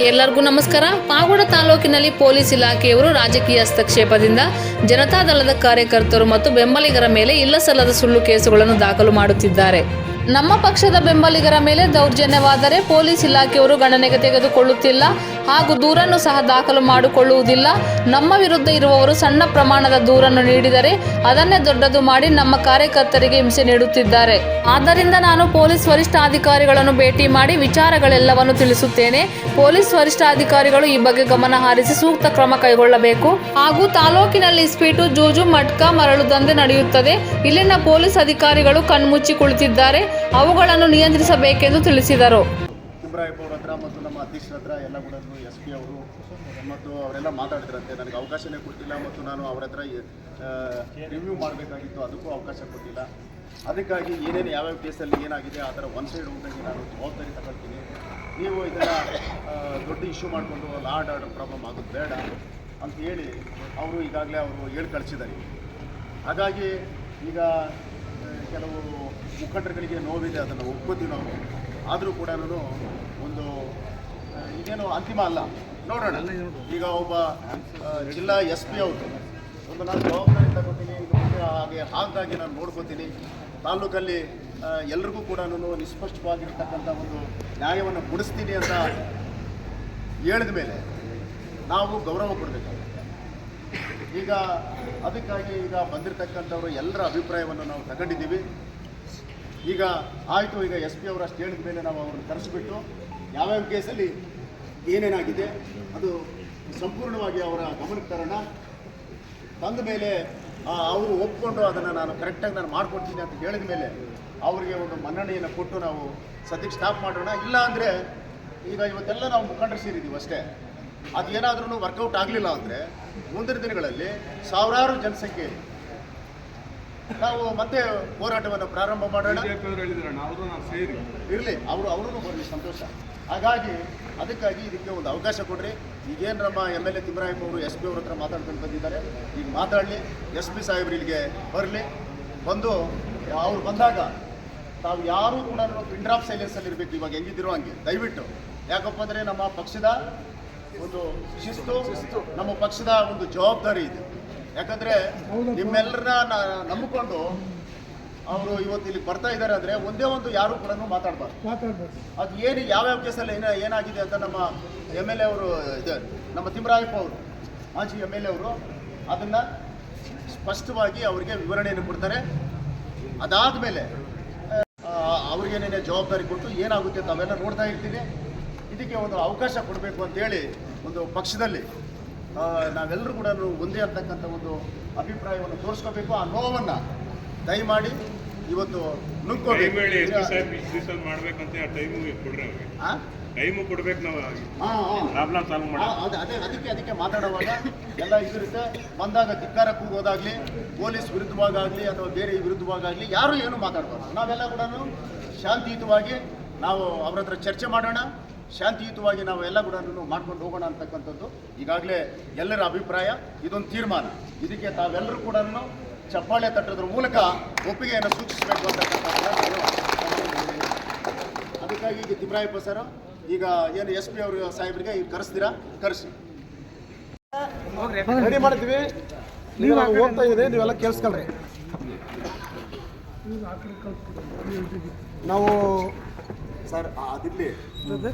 ಎಲ್ಲರಿಗೂ ನಮಸ್ಕಾರ. ಪಾವಗಡ ತಾಲೂಕಿನಲ್ಲಿ ಪೊಲೀಸ್ ಇಲಾಖೆಯವರು ರಾಜಕೀಯ ಹಸ್ತಕ್ಷೇಪದಿಂದ ಜನತಾದಳದ ಕಾರ್ಯಕರ್ತರು ಮತ್ತು ಬೆಂಬಲಿಗರ ಮೇಲೆ ಇಲ್ಲಸಲ್ಲದ ಸುಳ್ಳು ಕೇಸುಗಳನ್ನು ದಾಖಲು ಮಾಡುತ್ತಿದ್ದಾರೆ. ನಮ್ಮ ಪಕ್ಷದ ಬೆಂಬಲಿಗರ ಮೇಲೆ ದೌರ್ಜನ್ಯವಾದರೆ ಪೊಲೀಸ್ ಇಲಾಖೆಯವರು ಗಣನೆಗೆ ತೆಗೆದುಕೊಳ್ಳುತ್ತಿಲ್ಲ ಹಾಗೂ ದೂರನ್ನು ಸಹ ದಾಖಲು ಮಾಡಿಕೊಳ್ಳುವುದಿಲ್ಲ. ನಮ್ಮ ವಿರುದ್ಧ ಇರುವವರು ಸಣ್ಣ ಪ್ರಮಾಣದ ದೂರನ್ನು ನೀಡಿದರೆ ಅದನ್ನೇ ದೊಡ್ಡದು ಮಾಡಿ ನಮ್ಮ ಕಾರ್ಯಕರ್ತರಿಗೆ ಹಿಂಸೆ ನೀಡುತ್ತಿದ್ದಾರೆ. ಆದ್ದರಿಂದ ನಾನು ಪೊಲೀಸ್ ವರಿಷ್ಠಾಧಿಕಾರಿಗಳನ್ನು ಭೇಟಿ ಮಾಡಿ ವಿಚಾರಗಳೆಲ್ಲವನ್ನು ತಿಳಿಸುತ್ತೇನೆ. ಪೊಲೀಸ್ ವರಿಷ್ಠಾಧಿಕಾರಿಗಳು ಈ ಬಗ್ಗೆ ಗಮನ ಹರಿಸಿ ಸೂಕ್ತ ಕ್ರಮ ಕೈಗೊಳ್ಳಬೇಕು. ಹಾಗೂ ತಾಲೂಕಿನಲ್ಲಿ ಇಸ್ಪೀಟು, ಜೂಜು, ಮಟ್ಕ, ಮರಳು ದಂಧೆ ನಡೆಯುತ್ತದೆ. ಇಲ್ಲಿನ ಪೊಲೀಸ್ ಅಧಿಕಾರಿಗಳು ಕಣ್ಮುಚ್ಚಿ ಕುಳಿತಿದ್ದಾರೆ. ಅವುಗಳನ್ನು ನಿಯಂತ್ರಿಸಬೇಕೆಂದು ತಿಳಿಸಿದರು. ತಿಮ್ರಾಯಪ್ಪ ಅವ್ರ ಹತ್ರ ಮತ್ತು ನಮ್ಮ ಅಧ್ಯಕ್ಷರ ಹತ್ರ ಎಲ್ಲ ಕೂಡ SP ಅವರು ಮತ್ತು ಅವರೆಲ್ಲ ಮಾತಾಡಿದ್ರಂತೆ. ನನಗೆ ಅವಕಾಶನೇ ಕೊಟ್ಟಿಲ್ಲ ಮತ್ತು ನಾನು ಅವರ ಹತ್ರ ರಿವ್ಯೂ ಮಾಡಬೇಕಾಗಿತ್ತು, ಅದಕ್ಕೂ ಅವಕಾಶ ಕೊಟ್ಟಿಲ್ಲ. ಅದಕ್ಕಾಗಿ ಏನೇನು ಯಾವ್ಯಾವ ಕೇಸಲ್ಲಿ ಏನಾಗಿದೆ ಆ ಥರ ಒನ್ ಸೈಡ್ ಹೋಗಿ ನಾನು ಜವಾಬ್ದಾರಿ ತಗೊಳ್ತೀನಿ. ನೀವು ಇದನ್ನು ದೊಡ್ಡ ಇಶ್ಯೂ ಮಾಡಿಕೊಂಡು ಲಾ ಆ್ಯಂಡ್ ಆರ್ಡರ್ ಪ್ರಾಬ್ಲಮ್ ಆಗೋದು ಬೇಡ ಅಂತ ಹೇಳಿ ಅವರು ಈಗಾಗಲೇ ಅವರು ಹೇಳಿ ಕಳಿಸಿದ್ದಾರೆ. ಹಾಗಾಗಿ ಈಗ ಕೆಲವು ಮುಖಂಡರುಗಳಿಗೆ ನೋವಿದೆ, ಅದನ್ನು ಒಪ್ಕೋತೀವಿ ನಾವು. ಆದರೂ ಕೂಡ ಒಂದು ಇದೇನು ಅಂತಿಮ ಅಲ್ಲ, ನೋಡೋಣ. ಈಗ ಒಬ್ಬ ಜಿಲ್ಲಾ SP ಅವರು ಒಂದು ನಾನು ಜವಾಬ್ದಾರಿ ತಗೋತೀನಿ, ಹಾಗಾಗಿ ನಾನು ನೋಡ್ಕೋತೀನಿ. ತಾಲೂಕಲ್ಲಿ ಎಲ್ರಿಗೂ ಕೂಡ ನಿಷ್ಪಷ್ಟವಾಗಿರ್ತಕ್ಕಂಥ ಒಂದು ನ್ಯಾಯವನ್ನು ಕೊಡಿಸ್ತೀನಿ ಅಂತ ಹೇಳಿದ ಮೇಲೆ ನಾವು ಗೌರವ ಕೊಡಬೇಕಾಗುತ್ತೆ. ಈಗ ಅದಕ್ಕಾಗಿ ಈಗ ಬಂದಿರತಕ್ಕಂಥವರು ಎಲ್ಲರ ಅಭಿಪ್ರಾಯವನ್ನು ನಾವು ತಗೊಂಡಿದ್ದೀವಿ. ಈಗ ಆಯಿತು, ಈಗ SP ಅವರು ಅಷ್ಟು ಹೇಳಿದ ಮೇಲೆ ನಾವು ಅವ್ರನ್ನ ಕರೆಸಿಬಿಟ್ಟು ಯಾವ್ಯಾವ ಕೇಸಲ್ಲಿ ಏನೇನಾಗಿದೆ ಅದು ಸಂಪೂರ್ಣವಾಗಿ ಅವರ ಗಮನಕ್ಕೆ ತರೋಣ. ತಂದ ಮೇಲೆ ಅವರು ಒಪ್ಕೊಂಡು ಅದನ್ನು ನಾನು ಕರೆಕ್ಟಾಗಿ ನಾನು ಮಾಡಿಕೊಡ್ತೀನಿ ಅಂತ ಹೇಳಿದ ಮೇಲೆ ಅವರಿಗೆ ಒಂದು ಮನ್ನಣೆಯನ್ನು ಕೊಟ್ಟು ನಾವು ಸದ್ಯಕ್ಕೆ ಸ್ಟಾಪ್ ಮಾಡೋಣ. ಇಲ್ಲ ಅಂದರೆ ಈಗ ಇವತ್ತೆಲ್ಲ ನಾವು ಮುಖಂಡರು ಸೇರಿದ್ದೀವಿ ಅಷ್ಟೇ. ಅದು ಏನಾದ್ರೂ ವರ್ಕೌಟ್ ಆಗಲಿಲ್ಲ ಅಂದರೆ ಮುಂದಿನ ದಿನಗಳಲ್ಲಿ ಸಾವಿರಾರು ಜನಸಂಖ್ಯೆ ನಾವು ಮತ್ತೆ ಹೋರಾಟವನ್ನು ಪ್ರಾರಂಭ ಮಾಡೋಣ. ಇರಲಿ, ಅವರು ಬರಲಿ, ಸಂತೋಷ. ಹಾಗಾಗಿ ಅದಕ್ಕಾಗಿ ಇದಕ್ಕೆ ಒಂದು ಅವಕಾಶ ಕೊಡ್ರಿ. ಈಗೇನು ನಮ್ಮ MLA ತಿಮ್ರಾಯಪ್ಪ ಅವರು SP ಅವ್ರ ಹತ್ರ ಮಾತಾಡ್ಕೊಂಡು ಬಂದಿದ್ದಾರೆ, ಈಗ ಮಾತಾಡಲಿ. SP ಸಾಹೇಬ್ರು ಇಲ್ಲಿಗೆ ಬರಲಿ. ಬಂದು ಅವ್ರು ಬಂದಾಗ ತಾವು ಯಾರೂ ಕೂಡ ಪಿನ್ ಡ್ರಾಪ್ ಸೈಲೆನ್ಸಲ್ಲಿ ಇರಬೇಕು. ಇವಾಗ ಹೆಂಗಿದ್ದೀರೋ ಹಂಗೆ ದಯವಿಟ್ಟು. ಯಾಕಪ್ಪ ಅಂದರೆ ನಮ್ಮ ಪಕ್ಷದ ಒಂದು ಶಿಸ್ತು, ನಮ್ಮ ಪಕ್ಷದ ಒಂದು ಜವಾಬ್ದಾರಿ ಇದೆ. ಯಾಕಂದರೆ ನಿಮ್ಮೆಲ್ಲರನ್ನ ನಂಬಿಕೊಂಡು ಅವರು ಇವತ್ತು ಇಲ್ಲಿಗೆ ಬರ್ತಾ ಇದ್ದಾರೆ ಅಂದರೆ ಒಂದೇ ಒಂದು ಯಾರೂ ಕೂಡ ಮಾತಾಡಬಾರ್ದು. ಅದು ಏನು ಯಾವ್ಯಾವ ಕೇಸಲ್ಲಿ ಏನಾಗಿದೆ ಅಂತ ನಮ್ಮ MLA ಅವರು ಇದೆ, ನಮ್ಮ ತಿಮ್ರಾಯಪ್ಪ ಅವರು ಮಾಜಿ MLA ಅವರು ಅದನ್ನು ಸ್ಪಷ್ಟವಾಗಿ ಅವರಿಗೆ ವಿವರಣೆಯನ್ನು ಕೊಡ್ತಾರೆ. ಅದಾದ ಮೇಲೆ ಅವ್ರಿಗೇನೇನೇ ಜವಾಬ್ದಾರಿ ಕೊಟ್ಟು ಏನಾಗುತ್ತೆ ತಾವೆಲ್ಲ ನೋಡ್ತಾ ಇರ್ತೀನಿ. ಇದಕ್ಕೆ ಒಂದು ಅವಕಾಶ ಕೊಡಬೇಕು ಅಂತೇಳಿ ಒಂದು ಪಕ್ಷದಲ್ಲಿ ನಾವೆಲ್ಲರೂ ಕೂಡ ಒಂದೇ ಅಂತಕ್ಕಂಥ ಒಂದು ಅಭಿಪ್ರಾಯವನ್ನು ತೋರಿಸ್ಕೋಬೇಕು. ಆ ನೋವನ್ನು ದಯಮಾಡಿ ಇವತ್ತು ನುಗ್ಕೋಬೇಕು. ಅದಕ್ಕೆ ಮಾತಾಡುವಾಗ ಎಲ್ಲ ಇದಿರುತ್ತೆ. ಬಂದಾಗ ಧಿಕ್ಕಾರ ಕೂಗೋದಾಗಲಿ, ಪೊಲೀಸ್ ವಿರುದ್ಧವಾಗಲಿ ಅಥವಾ ಬೇರೆ ವಿರುದ್ಧವಾಗಲಿ ಯಾರೂ ಏನು ಮಾತಾಡಬಾರ್ದು. ನಾವೆಲ್ಲ ಕೂಡ ಶಾಂತಿಯುತವಾಗಿ ನಾವು ಅವ್ರ ಹತ್ರ ಚರ್ಚೆ ಮಾಡೋಣ. ಶಾಂತಿಯುತವಾಗಿ ನಾವು ಎಲ್ಲ ಕೂಡ ಮಾಡ್ಕೊಂಡು ಹೋಗೋಣ ಅಂತಕ್ಕಂಥದ್ದು ಈಗಾಗಲೇ ಎಲ್ಲರ ಅಭಿಪ್ರಾಯ. ಇದೊಂದು ತೀರ್ಮಾನ. ಇದಕ್ಕೆ ತಾವೆಲ್ಲರೂ ಕೂಡ ಚಪ್ಪಾಳೆ ತಟ್ಟೋದ್ರ ಮೂಲಕ ಒಪ್ಪಿಗೆಯನ್ನು ಸೂಚಿಸಬೇಕು ಅಂತಕ್ಕಂಥದ್ದು. ಅದಕ್ಕಾಗಿ ಈಗ ತಿಮ್ರಾಯಪ್ಪ ಸರ್ ಈಗ ಏನು SP ಅವರು ಸಾಹೇಬರಿಗೆ ಈಗ ಕರೆಸ್ತೀರಾ, ಕರೆಸಿ ರೆಡಿ ಮಾಡ್ತೀವಿ. ನೀವು ಹೋಗ್ತಾ ಇದ್ದೀರಿ, ನೀವೆಲ್ಲ ಕೇಳಿಸ್ಕೊಳ್ರಿ. ನಾವು ಸರ್ ಅದಿರಲಿ,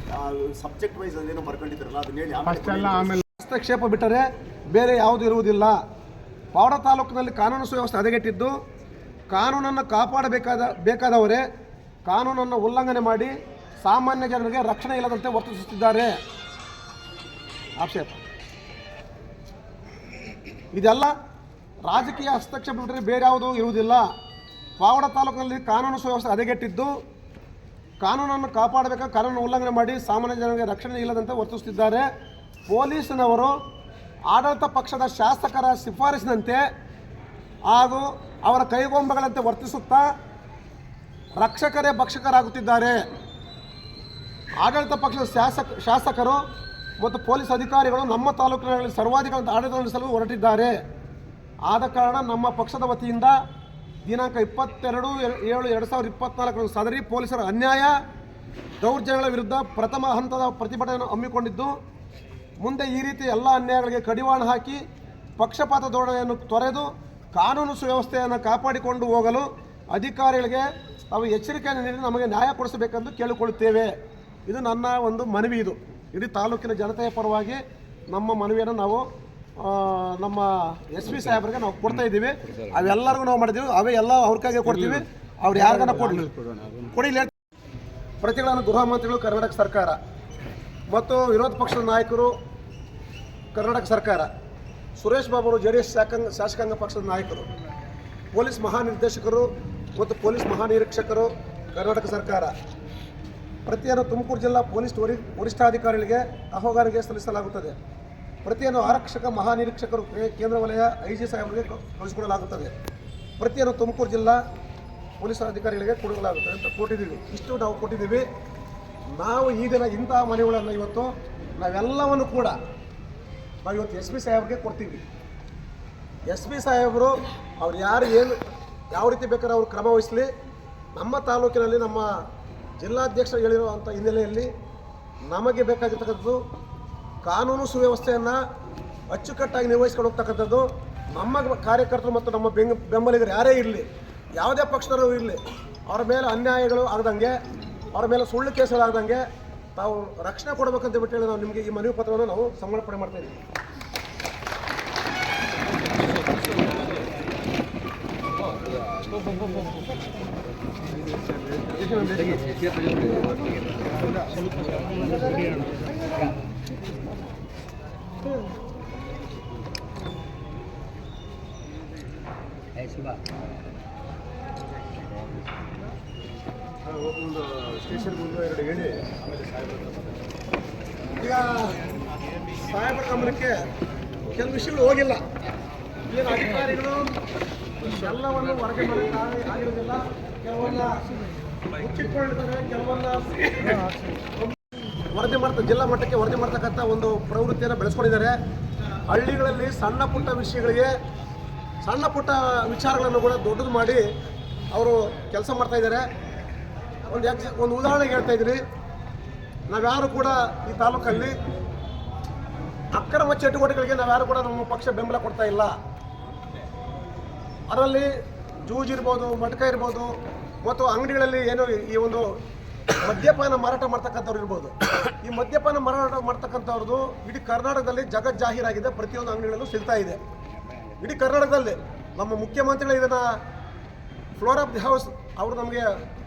ಸಬ್ಜೆಕ್ಟ್ ವೈಸ್ ಅದೇನೋ ಬರ್ಕೊಂಡಿದ್ರಲ್ಲ ಅದನ್ನ ಹೇಳಿ. ಆಮೇಲೆ ಹಸ್ತಕ್ಷೇಪ ಬಿಟ್ಟರೆ ಬೇರೆ ಯಾವುದೂ ಇರುವುದಿಲ್ಲ. ಪಾವಗಡ ತಾಲೂಕಿನಲ್ಲಿ ಕಾನೂನು ಸುವ್ಯವಸ್ಥೆ ಹದಗೆಟ್ಟಿದ್ದು, ಕಾನೂನನ್ನು ಬೇಕಾದವರೇ ಕಾನೂನನ್ನು ಉಲ್ಲಂಘನೆ ಮಾಡಿ ಸಾಮಾನ್ಯ ಜನರಿಗೆ ರಕ್ಷಣೆ ಇಲ್ಲದಂತೆ ವರ್ತಿಸುತ್ತಿದ್ದಾರೆ. ಆಕ್ಷೇಪ ಇದೆಲ್ಲ ರಾಜಕೀಯ ಹಸ್ತಕ್ಷೇಪ ಬಿಟ್ಟರೆ ಬೇರೆ ಯಾವುದೂ ಇರುವುದಿಲ್ಲ. ಪಾವಗಡ ತಾಲೂಕಿನಲ್ಲಿ ಕಾನೂನು ಸುವ್ಯವಸ್ಥೆ ಹದಗೆಟ್ಟಿದ್ದು, ಕಾನೂನನ್ನು ಕಾನೂನು ಉಲ್ಲಂಘನೆ ಮಾಡಿ ಸಾಮಾನ್ಯ ಜನರಿಗೆ ರಕ್ಷಣೆ ಇಲ್ಲದಂತೆ ವರ್ತಿಸುತ್ತಿದ್ದಾರೆ. ಪೊಲೀಸ್ನವರು ಆಡಳಿತ ಪಕ್ಷದ ಶಾಸಕರ ಶಿಫಾರಸಿನಂತೆ ಹಾಗೂ ಅವರ ಕೈಗೊಂಬೆಗಳಂತೆ ವರ್ತಿಸುತ್ತಾ ರಕ್ಷಕರೇ ಭಕ್ಷಕರಾಗುತ್ತಿದ್ದಾರೆ. ಆಡಳಿತ ಪಕ್ಷದ ಶಾಸಕರು ಮತ್ತು ಪೊಲೀಸ್ ಅಧಿಕಾರಿಗಳು ನಮ್ಮ ತಾಲೂಕಿನಲ್ಲಿ ಸರ್ವಾಧಿಕಾರ ಆಡಳಿತ ನಡೆಸಲು ಹೊರಟಿದ್ದಾರೆ. ಆದ ಕಾರಣ ನಮ್ಮ ಪಕ್ಷದ ವತಿಯಿಂದ ದಿನಾಂಕ 22/7/2024 ಸದರಿ ಪೊಲೀಸರ ಅನ್ಯಾಯ ದೌರ್ಜನ್ಯಗಳ ವಿರುದ್ಧ ಪ್ರಥಮ ಹಂತದ ಪ್ರತಿಭಟನೆಯನ್ನು ಹಮ್ಮಿಕೊಂಡಿದ್ದು, ಮುಂದೆ ಈ ರೀತಿ ಎಲ್ಲ ಅನ್ಯಾಯಗಳಿಗೆ ಕಡಿವಾಣ ಹಾಕಿ ಪಕ್ಷಪಾತ ಧೋರಣೆಯನ್ನು ತೊರೆದು ಕಾನೂನು ಸುವ್ಯವಸ್ಥೆಯನ್ನು ಕಾಪಾಡಿಕೊಂಡು ಹೋಗಲು ಅಧಿಕಾರಿಗಳಿಗೆ ತಾವು ಎಚ್ಚರಿಕೆಯನ್ನು ನೀಡಿ ನಮಗೆ ನ್ಯಾಯ ಕೊಡಿಸಬೇಕೆಂದು ಕೇಳಿಕೊಳ್ಳುತ್ತೇವೆ. ಇದು ನನ್ನ ಒಂದು ಮನವಿ. ಇದು ಇಡೀ ತಾಲೂಕಿನ ಜನತೆಯ ಪರವಾಗಿ ನಮ್ಮ ಮನವಿಯನ್ನು ನಾವು ನಮ್ಮ SP ಸಾಹೇಬರಿಗೆ ನಾವು ಕೊಡ್ತಾ ಇದ್ದೀವಿ. ಅವೆಲ್ಲರಿಗೂ ನಾವು ಮಾಡಿದ್ದೀವಿ. ಅವೇ ಎಲ್ಲ ಅವ್ರ ಕೈಗೆ ಕೊಡ್ತೀವಿ. ಅವ್ರು ಯಾರಿಗಾನ ಕೊಡಿಲ್ಲ. ಪ್ರತಿಗಳನ್ನು ಗೃಹ ಮಂತ್ರಿಗಳು ಕರ್ನಾಟಕ ಸರ್ಕಾರ ಮತ್ತು ವಿರೋಧ ಪಕ್ಷದ ನಾಯಕರು ಕರ್ನಾಟಕ ಸರ್ಕಾರ, ಸುರೇಶ್ ಬಾಬು ಅವರು JDS ಶಾಸಕಾಂಗ ಪಕ್ಷದ ನಾಯಕರು, ಪೊಲೀಸ್ ಮಹಾನಿರ್ದೇಶಕರು ಮತ್ತು ಪೊಲೀಸ್ ಮಹಾನಿರೀಕ್ಷಕರು ಕರ್ನಾಟಕ ಸರ್ಕಾರ, ಪ್ರತಿಯನ್ನು ತುಮಕೂರು ಜಿಲ್ಲಾ ಪೊಲೀಸ್ ವರಿಷ್ಠಾಧಿಕಾರಿಗಳಿಗೆ ಆಹ್ವಾನಿಗೆ ಸಲ್ಲಿಸಲಾಗುತ್ತದೆ. ಪ್ರತಿಯನ್ನು ಆರಕ್ಷಕ ಮಹಾನಿರೀಕ್ಷಕರು ಕೇಂದ್ರ ವಲಯ IG ಸಾಹೇಬರಿಗೆ ಕಳಿಸಿಕೊಡಲಾಗುತ್ತದೆ. ಪ್ರತಿಯನ್ನು ತುಮಕೂರು ಜಿಲ್ಲಾ ಪೊಲೀಸ್ ಅಧಿಕಾರಿಗಳಿಗೆ ಕೊಡಲಾಗುತ್ತದೆ ಅಂತ ಕೊಟ್ಟಿದ್ದೀವಿ. ಇಷ್ಟು ನಾವು ಕೊಟ್ಟಿದ್ದೀವಿ. ನಾವು ಈ ದಿನ ಇಂತಹ ಮನೆಗಳನ್ನು ಇವತ್ತು ನಾವೆಲ್ಲವನ್ನು ಕೂಡ ನಾವು ಇವತ್ತು SP ಸಾಹೇಬ್ರಿಗೆ ಕೊಡ್ತೀವಿ. SP ಸಾಹೇಬರು ಅವ್ರು ಯಾರು ಏನು ಯಾವ ರೀತಿ ಬೇಕಾದ್ರೆ ಅವರು ಕ್ರಮ ವಹಿಸಲಿ. ನಮ್ಮ ತಾಲೂಕಿನಲ್ಲಿ ನಮ್ಮ ಜಿಲ್ಲಾಧ್ಯಕ್ಷರು ಹೇಳಿರುವಂಥ ಹಿನ್ನೆಲೆಯಲ್ಲಿ ನಮಗೆ ಬೇಕಾಗಿರ್ತಕ್ಕಂಥದ್ದು ಕಾನೂನು ಸುವ್ಯವಸ್ಥೆಯನ್ನು ಅಚ್ಚುಕಟ್ಟಾಗಿ ನಿರ್ವಹಿಸ್ಕೊಂಡು ಹೋಗ್ತಕ್ಕಂಥದ್ದು. ನಮ್ಮ ಕಾರ್ಯಕರ್ತರು ಮತ್ತು ನಮ್ಮ ಬೆಂಬಲಿಗರು ಯಾರೇ ಇರಲಿ, ಯಾವುದೇ ಪಕ್ಷದವರು ಇರಲಿ, ಅವರ ಮೇಲೆ ಅನ್ಯಾಯಗಳು ಆಗದಂಗೆ, ಅವರ ಮೇಲೆ ಸುಳ್ಳು ಕೇಸುಗಳಾಗದಂಗೆ ತಾವು ರಕ್ಷಣೆ ಕೊಡಬೇಕಂತ ಬಿಟ್ಟು ಹೇಳಿ ನಾವು ನಿಮಗೆ ಈ ಮನವಿ ಪತ್ರವನ್ನು ನಾವು ಸಮರ್ಪಣೆ ಮಾಡ್ತಾ ಇದ್ದೀವಿ. ಒಂದು ಸ್ಟೇಷನ್ ಮುಂದೆ ಎರಡು ಹೇಳಿ ಆಮೇಲೆ ಈಗ ಸಾಹೇಬರ ಗಮನಕ್ಕೆ ಕೆಲವು ವಿಷಯಗಳು ಹೋಗಿಲ್ಲ. ಏನು ಅಧಿಕಾರಿಗಳು ಎಲ್ಲವನ್ನು ಹೊರಗೆ ಮಾಡೋಕ್ಕೆ ಆಗಿರೋದಿಲ್ಲ. ಕೆಲವನ್ನ ಮುಚ್ಚಿಟ್ಕೊಂಡಿರ್ತಾರೆ, ಕೆಲವನ್ನ ವರದಿ ಜಿಲ್ಲಾ ಮಟ್ಟಕ್ಕೆ ವರದಿ ಮಾಡ್ತಕ್ಕಂಥ ಒಂದು ಪ್ರವೃತ್ತಿಯನ್ನು ಬೆಳೆಸ್ಕೊಂಡಿದ್ದಾರೆ. ಹಳ್ಳಿಗಳಲ್ಲಿ ಸಣ್ಣ ಪುಟ್ಟ ವಿಷಯಗಳಿಗೆ ಸಣ್ಣ ಪುಟ್ಟ ವಿಚಾರಗಳನ್ನು ಕೂಡ ದೊಡ್ಡದು ಮಾಡಿ ಅವರು ಕೆಲಸ ಮಾಡ್ತಾ ಇದ್ದಾರೆ. ಒಂದು ಉದಾಹರಣೆಗೆ ಹೇಳ್ತಾ ಇದ್ರಿ, ನಾವ್ಯಾರು ಕೂಡ ಈ ತಾಲೂಕಲ್ಲಿ ಅಕ್ರಮ ಚಟುವಟಿಕೆಗಳಿಗೆ ನಾವ್ಯಾರು ಕೂಡ ನಮ್ಮ ಪಕ್ಷ ಬೆಂಬಲ ಕೊಡ್ತಾ ಇಲ್ಲ. ಅದರಲ್ಲಿ ಜೂಜ್ ಇರ್ಬೋದು, ಮಟಕ ಇರ್ಬೋದು, ಮತ್ತು ಅಂಗಡಿಗಳಲ್ಲಿ ಏನು ಈ ಒಂದು ಮದ್ಯಪಾನ ಮಾರಾಟ ಮಾಡ್ತಕ್ಕಂಥವ್ರು ಇರ್ಬೋದು. ಈ ಮದ್ಯಪಾನ ಮಾರಾಟ ಮಾಡ್ತಕ್ಕಂಥವ್ರದ್ದು ಇಡೀ ಕರ್ನಾಟಕದಲ್ಲಿ ಜಗಜ್ಜಾಹೀರಾಗಿದೆ. ಪ್ರತಿಯೊಂದು ಅಂಗಡಿಗಳಲ್ಲೂ ಸಿಗ್ತಾ ಇದೆ ಇಡೀ ಕರ್ನಾಟಕದಲ್ಲಿ. ನಮ್ಮ ಮುಖ್ಯಮಂತ್ರಿಗಳು ಇದನ್ನು ಫ್ಲೋರ್ ಆಫ್ ದಿ ಹೌಸ್ ಅವರು ನಮಗೆ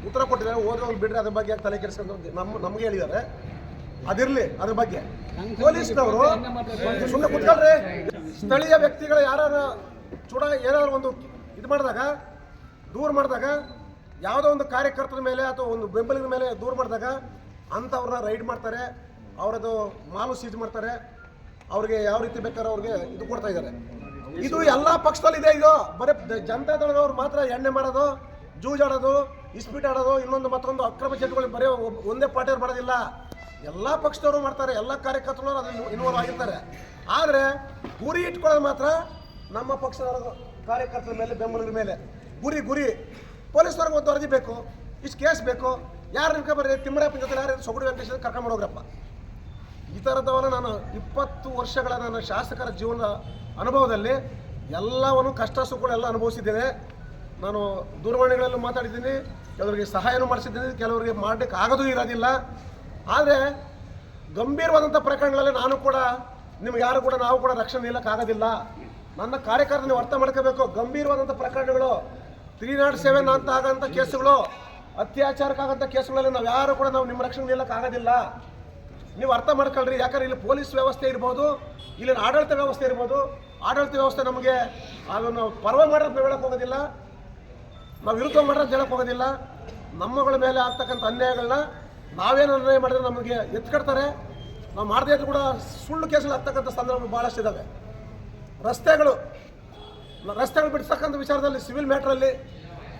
ಉತ್ತರ ಕೊಟ್ಟಿದ್ದಾರೆ. ಹೋದ್ರೆ ಬಿಡ್ರಿ, ಅದ್ರ ಬಗ್ಗೆ ತಲೆ ಕೆಡಿಸ್ಕೊಂಡು ನಮಗೆ ಹೇಳಿದ್ದಾರೆ. ಅದಿರಲಿ, ಅದ್ರ ಬಗ್ಗೆ ಪೊಲೀಸ್ನವರು ಸುಮ್ಮನೆ ಕುತ್ಕೊಳ್ರಿ. ಸ್ಥಳೀಯ ವ್ಯಕ್ತಿಗಳು ಯಾರು ಏನಾದ್ರು ಒಂದು ಇದು ಮಾಡಿದಾಗ, ದೂರ ಮಾಡಿದಾಗ, ಯಾವುದೋ ಒಂದು ಕಾರ್ಯಕರ್ತರ ಮೇಲೆ ಅಥವಾ ಒಂದು ಬೆಂಬಲಿಗರ ಮೇಲೆ ದೂರ ಮಾಡಿದಾಗ ಅಂಥವ್ರನ್ನ ರೈಡ್ ಮಾಡ್ತಾರೆ. ಅವರದು ಮಾಲು ಸೀಜ್ ಮಾಡ್ತಾರೆ. ಅವ್ರಿಗೆ ಯಾವ ರೀತಿ ಬೇಕಾದ್ರೆ ಅವ್ರಿಗೆ ಇದು ಕೊಡ್ತಾ ಇದ್ದಾರೆ. ಇದು ಎಲ್ಲ ಪಕ್ಷದಲ್ಲಿದೆ. ಇದು ಬರೀ ಜನತಾದಳದವ್ರು ಮಾತ್ರ ಎಣ್ಣೆ ಮಾಡೋದು, ಜೂಜಾಡೋದು, ಇಸ್ಪೀಟ್ ಆಡೋದು, ಇನ್ನೊಂದು ಮತ್ತೊಂದು ಅಕ್ರಮ ಚಟುವಟಿಕೆ ಬರೀ ಒಂದೇ ಪಾರ್ಟಿಯವ್ರು ಮಾಡೋದಿಲ್ಲ. ಎಲ್ಲ ಪಕ್ಷದವರು ಮಾಡ್ತಾರೆ, ಎಲ್ಲ ಕಾರ್ಯಕರ್ತರು ಅದ್ರಲ್ಲಿ ಇನ್ವಾಲ್ವ್ ಆಗಿರ್ತಾರೆ. ಆದರೆ ಗುರಿ ಇಟ್ಕೊಳ್ಳೋದು ಮಾತ್ರ ನಮ್ಮ ಪಕ್ಷದವರ ಕಾರ್ಯಕರ್ತರ ಮೇಲೆ, ಬೆಂಬಲಿಗರ ಮೇಲೆ ಗುರಿ. ಪೊಲೀಸ್ನವ್ರಿಗೆ ಒಂದು ವರದಿ ಬೇಕು, ಇಷ್ಟು ಕೇಸ್ ಬೇಕು, ಯಾರು ನಿಂತ್ಕೊಬರ್ರಿ, ತಿಮ್ಮರಪ್ಪನ ಜೊತೆ ಯಾರು ಸೊಗಡು ವೆಂಕಟೇಶ್ ಕರ್ಕೊಂಡು ಹೋಗ್ರಪ್ಪ. ಈ ಥರದವನ್ನ ನಾನು 20 ವರ್ಷಗಳ ನನ್ನ ಶಾಸಕರ ಜೀವನದ ಅನುಭವದಲ್ಲಿ ಎಲ್ಲವನ್ನು ಕಷ್ಟ ಸುಖಗಳೆಲ್ಲ ಅನುಭವಿಸಿದ್ದೇನೆ. ನಾನು ದೂರವಾಣಿಗಳಲ್ಲೂ ಮಾತಾಡಿದ್ದೀನಿ, ಕೆಲವರಿಗೆ ಸಹಾಯನೂ ಮಾಡಿಸಿದ್ದೀನಿ, ಕೆಲವರಿಗೆ ಮಾಡಲಿಕ್ಕೆ ಆಗೋದು ಇರೋದಿಲ್ಲ. ಆದರೆ ಗಂಭೀರವಾದಂಥ ಪ್ರಕರಣಗಳಲ್ಲಿ ನಾವು ಕೂಡ ನಿಮ್ಗೆ ಯಾರು ಕೂಡ ನಾವು ಕೂಡ ರಕ್ಷಣೆ ನೀಡೋಕ್ಕಾಗೋದಿಲ್ಲ. ನನ್ನ ಕಾರ್ಯಕರ್ತ ನೀವು ಅರ್ಥ ಮಾಡ್ಕೋಬೇಕು. ಗಂಭೀರವಾದಂಥ ಪ್ರಕರಣಗಳು 307 ಅಂತ ಆಗೋಂಥ ಕೇಸುಗಳು, ಅತ್ಯಾಚಾರಕ್ಕಾಗಂಥ ಕೇಸುಗಳಲ್ಲಿ ನಾವು ಯಾರು ಕೂಡ ನಿಮ್ಮ ರಕ್ಷಣೆ ನೀಡೋಕ್ಕಾಗೋದಿಲ್ಲ. ನೀವು ಅರ್ಥ ಮಾಡ್ಕೊಳ್ರಿ. ಯಾಕಂದ್ರೆ ಇಲ್ಲಿ ಪೊಲೀಸ್ ವ್ಯವಸ್ಥೆ ಇರ್ಬೋದು, ಇಲ್ಲಿನ ಆಡಳಿತ ವ್ಯವಸ್ಥೆ ಇರ್ಬೋದು. ಆಡಳಿತ ವ್ಯವಸ್ಥೆ ನಮಗೆ ಅದನ್ನು ಪರ್ವ ಮಾಡೋದು ಹೇಳಕ್ಕೆ ಹೋಗೋದಿಲ್ಲ, ನಾವು ವಿರುದ್ಧ ಮಾಡೋದು ಹೇಳಕ್ಕೆ ಹೋಗೋದಿಲ್ಲ. ನಮ್ಮಗಳ ಮೇಲೆ ಆಗ್ತಕ್ಕಂಥ ಅನ್ಯಾಯಗಳನ್ನ ನಾವೇನು ಅನ್ಯಾಯ ಮಾಡಿದ್ರೆ ನಮಗೆ ಎತ್ಕಡ್ತಾರೆ. ನಾವು ಮಾಡದೇ ಇದ್ರೂ ಕೂಡ ಸುಳ್ಳು ಕೇಸುಗಳು ಆಗ್ತಕ್ಕಂಥ ಸಂದರ್ಭ ಭಾಳಷ್ಟು ಇದ್ದಾವೆ. ರಸ್ತೆಗಳು ಬಿಡಿಸ್ತಕ್ಕಂಥ ವಿಚಾರದಲ್ಲಿ, ಸಿವಿಲ್ ಮ್ಯಾಟ್ರಲ್ಲಿ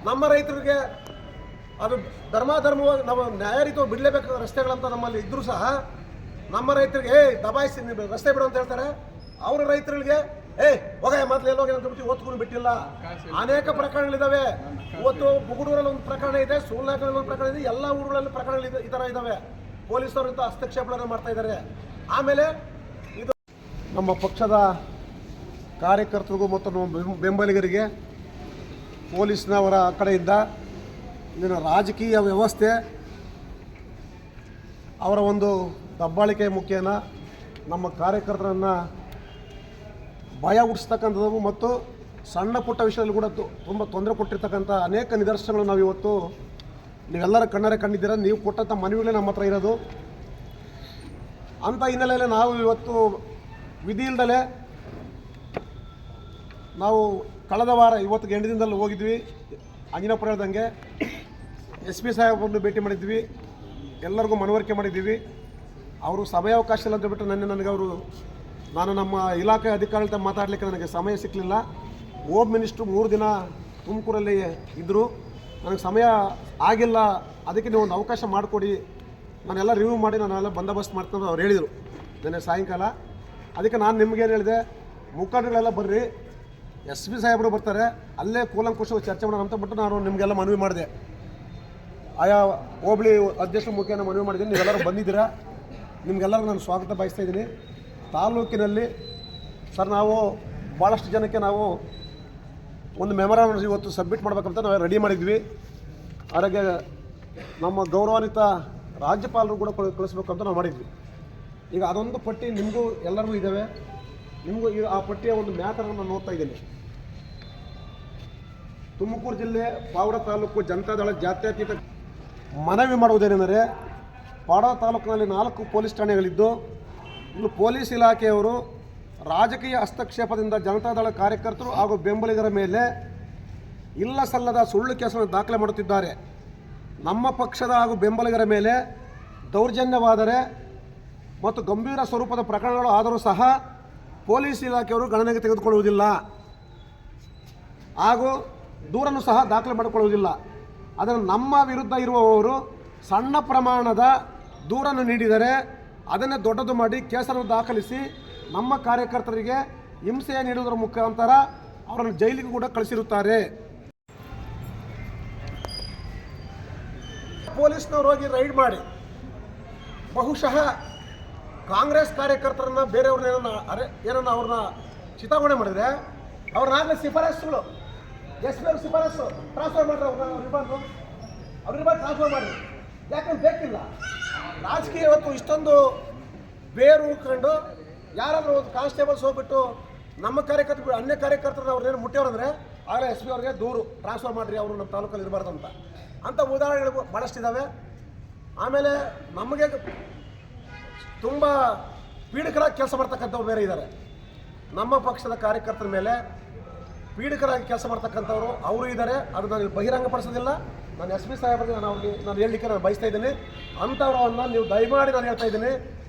ನಮ್ಮ ರೈತರಿಗೆ ಅದು ಧರ್ಮವಾಗಿ ನಾವು ನ್ಯಾಯರೀತಿ ಬಿಡಲೇಬೇಕು ರಸ್ತೆಗಳಂತ ನಮ್ಮಲ್ಲಿ ಇದ್ದರೂ ಸಹ ನಮ್ಮ ರೈತರಿಗೆ ದಬಾಯಿಸಿ ರಸ್ತೆ ಬಿಡು ಅಂತ ಹೇಳ್ತಾರೆ. ಅವರ ರೈತರಿಗೆ ಹೋಗ ಮೊದಲು ಎಲ್ಲೋಗಿ ಅಂತ ಬಿಟ್ಟು ಓದ್ಕೊಂಡು ಬಿಟ್ಟಿಲ್ಲ. ಅನೇಕ ಪ್ರಕರಣಗಳಿದ್ದಾವೆ. ಇವತ್ತು ಬುಗುಡೂರಲ್ಲಿ ಒಂದು ಪ್ರಕರಣ ಇದೆ, ಸೂಲ್ನಾಕಲ್ಲಿ ಒಂದು ಪ್ರಕರಣ ಇದೆ, ಎಲ್ಲ ಊರುಗಳಲ್ಲಿ ಪ್ರಕರಣಗಳು ಈ ಥರ ಇದ್ದಾವೆ. ಪೊಲೀಸರು ಇಂಥ ಹಸ್ತಕ್ಷೇಪಗಳನ್ನು ಮಾಡ್ತಾ ಇದ್ದಾರೆ. ಆಮೇಲೆ ಇದು ನಮ್ಮ ಪಕ್ಷದ ಕಾರ್ಯಕರ್ತರಿಗೂ ಮತ್ತು ನಮ್ಮ ಬೆಂಬಲಿಗರಿಗೆ ಪೊಲೀಸ್ನವರ ಕಡೆಯಿಂದ ಇಲ್ಲಿನ ರಾಜಕೀಯ ವ್ಯವಸ್ಥೆ ಅವರ ಒಂದು ದಬ್ಬಾಳಿಕೆ ಮುಖೇನ ನಮ್ಮ ಕಾರ್ಯಕರ್ತರನ್ನು ಭಯ ಹುಟ್ಟಿಸ್ತಕ್ಕಂಥದ್ದು ಮತ್ತು ಸಣ್ಣ ಪುಟ್ಟ ವಿಷಯದಲ್ಲಿ ಕೂಡ ತುಂಬ ತೊಂದರೆ ಕೊಟ್ಟಿರ್ತಕ್ಕಂಥ ಅನೇಕ ನಿದರ್ಶನಗಳು ನಾವು ಇವತ್ತು ನೀವೆಲ್ಲರ ಕಣ್ಣರೆ ಕಂಡಿದ್ದೀರ. ನೀವು ಕೊಟ್ಟಂಥ ಮನವಿಗಳೇ ನಮ್ಮ ಹತ್ರ ಇರೋದು. ಅಂಥ ಹಿನ್ನೆಲೆಯಲ್ಲಿ ನಾವು ಇವತ್ತು ವಿಧಿ ಇಲ್ದಲೇ ನಾವು ಕಳೆದ ವಾರ ಇವತ್ತಿಗೆ ಎಂಟು ದಿನದಲ್ಲಿ ಹೋಗಿದ್ವಿ. ಅಂಜನಪುರ ಹೇಳ್ದಂಗೆ SP ಸಾಹೇಬರನ್ನು ಭೇಟಿ ಮಾಡಿದ್ವಿ, ಎಲ್ಲರಿಗೂ ಮನವರಿಕೆ ಮಾಡಿದ್ದೀವಿ. ಅವರು ಸಮಯಾವಕಾಶ ಇಲ್ಲ ಅಂತ ಬಿಟ್ಟು ನನಗೆ ನಾನು ನಮ್ಮ ಇಲಾಖೆ ಅಧಿಕಾರಿಗಳ ಮಾತಾಡಲಿಕ್ಕೆ ನನಗೆ ಸಮಯ ಸಿಕ್ಕಲಿಲ್ಲ. ಹೋಮ್ ಮಿನಿಸ್ಟ್ರು 3 ದಿನ ತುಮಕೂರಲ್ಲಿ ಇದ್ದರು, ನನಗೆ ಸಮಯ ಆಗಿಲ್ಲ, ಅದಕ್ಕೆ ನೀವು ಒಂದು ಅವಕಾಶ ಮಾಡಿಕೊಡಿ, ನಾನೆಲ್ಲ ರಿವ್ಯೂ ಮಾಡಿ ನಾನೆಲ್ಲ ಬಂದೋಬಸ್ತ್ ಮಾಡ್ಕೊಂಡು ಅವ್ರು ಹೇಳಿದರು ನೆನ್ನೆ ಸಾಯಂಕಾಲ. ಅದಕ್ಕೆ ನಾನು ನಿಮಗೇನು ಹೇಳಿದೆ, ಮುಖಂಡಗಳೆಲ್ಲ ಬರ್ರಿ, SP ಸಾಹೇಬರು ಬರ್ತಾರೆ, ಅಲ್ಲೇ ಕೂಲಂಕುಷವಾಗಿ ಚರ್ಚೆ ಮಾಡೋಣ ಅಂತ ಬಿಟ್ಟು ನಾನು ನಿಮಗೆಲ್ಲ ಮನವಿ ಮಾಡಿದೆ. ಆಯಾ ಹೋಬಳಿ ಅಧ್ಯಕ್ಷರ ಮುಖೇನ ಮನವಿ ಮಾಡಿದ್ದೀನಿ. ನೀವೆಲ್ಲರೂ ಬಂದಿದ್ದೀರಾ, ನಿಮಗೆಲ್ಲರಿಗೂ ನಾನು ಸ್ವಾಗತ ಬಯಸ್ತಾ ಇದ್ದೀನಿ. ತಾಲೂಕಿನಲ್ಲಿ ಸರ್ ನಾವು ಭಾಳಷ್ಟು ಜನಕ್ಕೆ ನಾವು ಒಂದು ಮೆಮೊರಾಂಡಮ್ ಇವತ್ತು ಸಬ್ಮಿಟ್ ಮಾಡಬೇಕಂತ ನಾವು ರೆಡಿ ಮಾಡಿದ್ವಿ. ಹಾಗೆ ನಮ್ಮ ಗೌರವಾನ್ವಿತ ರಾಜ್ಯಪಾಲರು ಕೂಡ ಕಳಿಸ್ಬೇಕು ಅಂತ ನಾವು ಮಾಡಿದ್ವಿ. ಈಗ ಅದೊಂದು ಪಟ್ಟಿ ನಿಮಗೂ ಎಲ್ಲರಿಗೂ ಇದ್ದಾವೆ. ನಿಮಗೂ ಈಗ ಆ ಪಟ್ಟಿಯ ಒಂದು ಮ್ಯಾಟರನ್ನು ನಾನು ನೋಡ್ತಾ ಇದ್ದೀನಿ. ತುಮಕೂರು ಜಿಲ್ಲೆ ಪಾವಡ ತಾಲೂಕು ಜನತಾದಳ ಜಾತ್ಯತೀತ ಮನವಿ ಮಾಡುವುದೇನೆಂದರೆ, ಪಾವಡ ತಾಲೂಕಿನಲ್ಲಿ 4 ಪೊಲೀಸ್ ಠಾಣೆಗಳಿದ್ದು, ಇನ್ನು ಪೊಲೀಸ್ ಇಲಾಖೆಯವರು ರಾಜಕೀಯ ಹಸ್ತಕ್ಷೇಪದಿಂದ ಜನತಾದಳ ಕಾರ್ಯಕರ್ತರು ಹಾಗೂ ಬೆಂಬಲಿಗರ ಮೇಲೆ ಇಲ್ಲ ಸಲ್ಲದ ಸುಳ್ಳು ಕೇಸನ್ನು ದಾಖಲೆ ಮಾಡುತ್ತಿದ್ದಾರೆ. ನಮ್ಮ ಪಕ್ಷದ ಹಾಗೂ ಬೆಂಬಲಿಗರ ಮೇಲೆ ದೌರ್ಜನ್ಯವಾದರೆ ಮತ್ತು ಗಂಭೀರ ಸ್ವರೂಪದ ಪ್ರಕರಣಗಳು ಆದರೂ ಸಹ ಪೊಲೀಸ್ ಇಲಾಖೆಯವರು ಗಣನೆಗೆ ತೆಗೆದುಕೊಳ್ಳುವುದಿಲ್ಲ ಹಾಗೂ ದೂರನ್ನು ಸಹ ದಾಖಲೆ ಮಾಡಿಕೊಳ್ಳುವುದಿಲ್ಲ. ಅದನ್ನು ನಮ್ಮ ವಿರುದ್ಧ ಇರುವವರು ಸಣ್ಣ ಪ್ರಮಾಣದ ದೂರನ್ನು ನೀಡಿದರೆ ಅದನ್ನೇ ದೊಡ್ಡದು ಮಾಡಿ ಕೇಸನ್ನು ದಾಖಲಿಸಿ ನಮ್ಮ ಕಾರ್ಯಕರ್ತರಿಗೆ ಹಿಂಸೆ ನೀಡುವುದರ ಮುಖಾಂತರ ಅವರನ್ನು ಜೈಲಿಗೆ ಕೂಡ ಕಳಿಸಿರುತ್ತಾರೆ. ಪೊಲೀಸ್ನವರು ಹೋಗಿ ರೈಡ್ ಮಾಡಿ ಬಹುಶಃ ಕಾಂಗ್ರೆಸ್ ಕಾರ್ಯಕರ್ತರನ್ನ ಬೇರೆಯವ್ರನ್ನ ಏನನ್ನ ಅವ್ರನ್ನ ಚಿತಾವಣೆ ಮಾಡಿದ್ರೆ ಅವ್ರನ್ನಾಗಲೇ ಶಿಫಾರಸ್ಸುಗಳು SP ಅವ್ರ ಶಿಫಾರಸ್ಸು ಟ್ರಾನ್ಸ್ಫರ್ ಮಾಡ್ರಿ, ಅವ್ರಿಗೆ ಟ್ರಾನ್ಸ್ಫರ್ ಮಾಡಿರಿ. ಯಾಕಂದ್ರೆ ಬೇಕಿಲ್ಲ ರಾಜಕೀಯ ಇವತ್ತು ಇಷ್ಟೊಂದು ಬೇರು ಉಳ್ಕೊಂಡು ಯಾರಾದರೂ ಒಂದು ಕಾನ್ಸ್ಟೇಬಲ್ಸ್ ಹೋಗ್ಬಿಟ್ಟು ನಮ್ಮ ಕಾರ್ಯಕರ್ತರು ಅನ್ಯ ಕಾರ್ಯಕರ್ತರನ್ನ ಅವ್ರನ್ನೇನು ಮುಟ್ಟ್ಯವ್ರಂದ್ರೆ ಆಗಲೇ SP ಅವ್ರಿಗೆ ದೂರು ಟ್ರಾನ್ಸ್ಫರ್ ಮಾಡಿರಿ, ಅವರು ನಮ್ಮ ತಾಲೂಕಲ್ಲಿ ಇರಬಾರ್ದು ಅಂಥ ಉದಾಹರಣೆಗಳು ಭಾಳಷ್ಟಿದ್ದಾವೆ. ಆಮೇಲೆ ನಮಗೆ ತುಂಬ ಪೀಡಿಕರಾಗಿ ಕೆಲಸ ಮಾಡ್ತಕ್ಕಂಥವ್ರು ಬೇರೆ ಇದ್ದಾರೆ. ನಮ್ಮ ಪಕ್ಷದ ಕಾರ್ಯಕರ್ತರ ಮೇಲೆ ಪೀಡಿಕರಾಗಿ ಕೆಲಸ ಮಾಡ್ತಕ್ಕಂಥವ್ರು ಅವರು ಇದ್ದಾರೆ. ಅದು ನಾನು ಬಹಿರಂಗಪಡಿಸೋದಿಲ್ಲ. ನಾನು SP ಸಾಹೇಬರಿಗೆ ನಾನು ಹೇಳಲಿಕ್ಕೆ ನಾನು ಬಯಸ್ತಾ ಇದ್ದೀನಿ. ಅಂಥವ್ರನ್ನ ನೀವು ದಯಮಾಡಿ ನಾನು ಹೇಳ್ತಾ ಇದ್ದೀನಿ,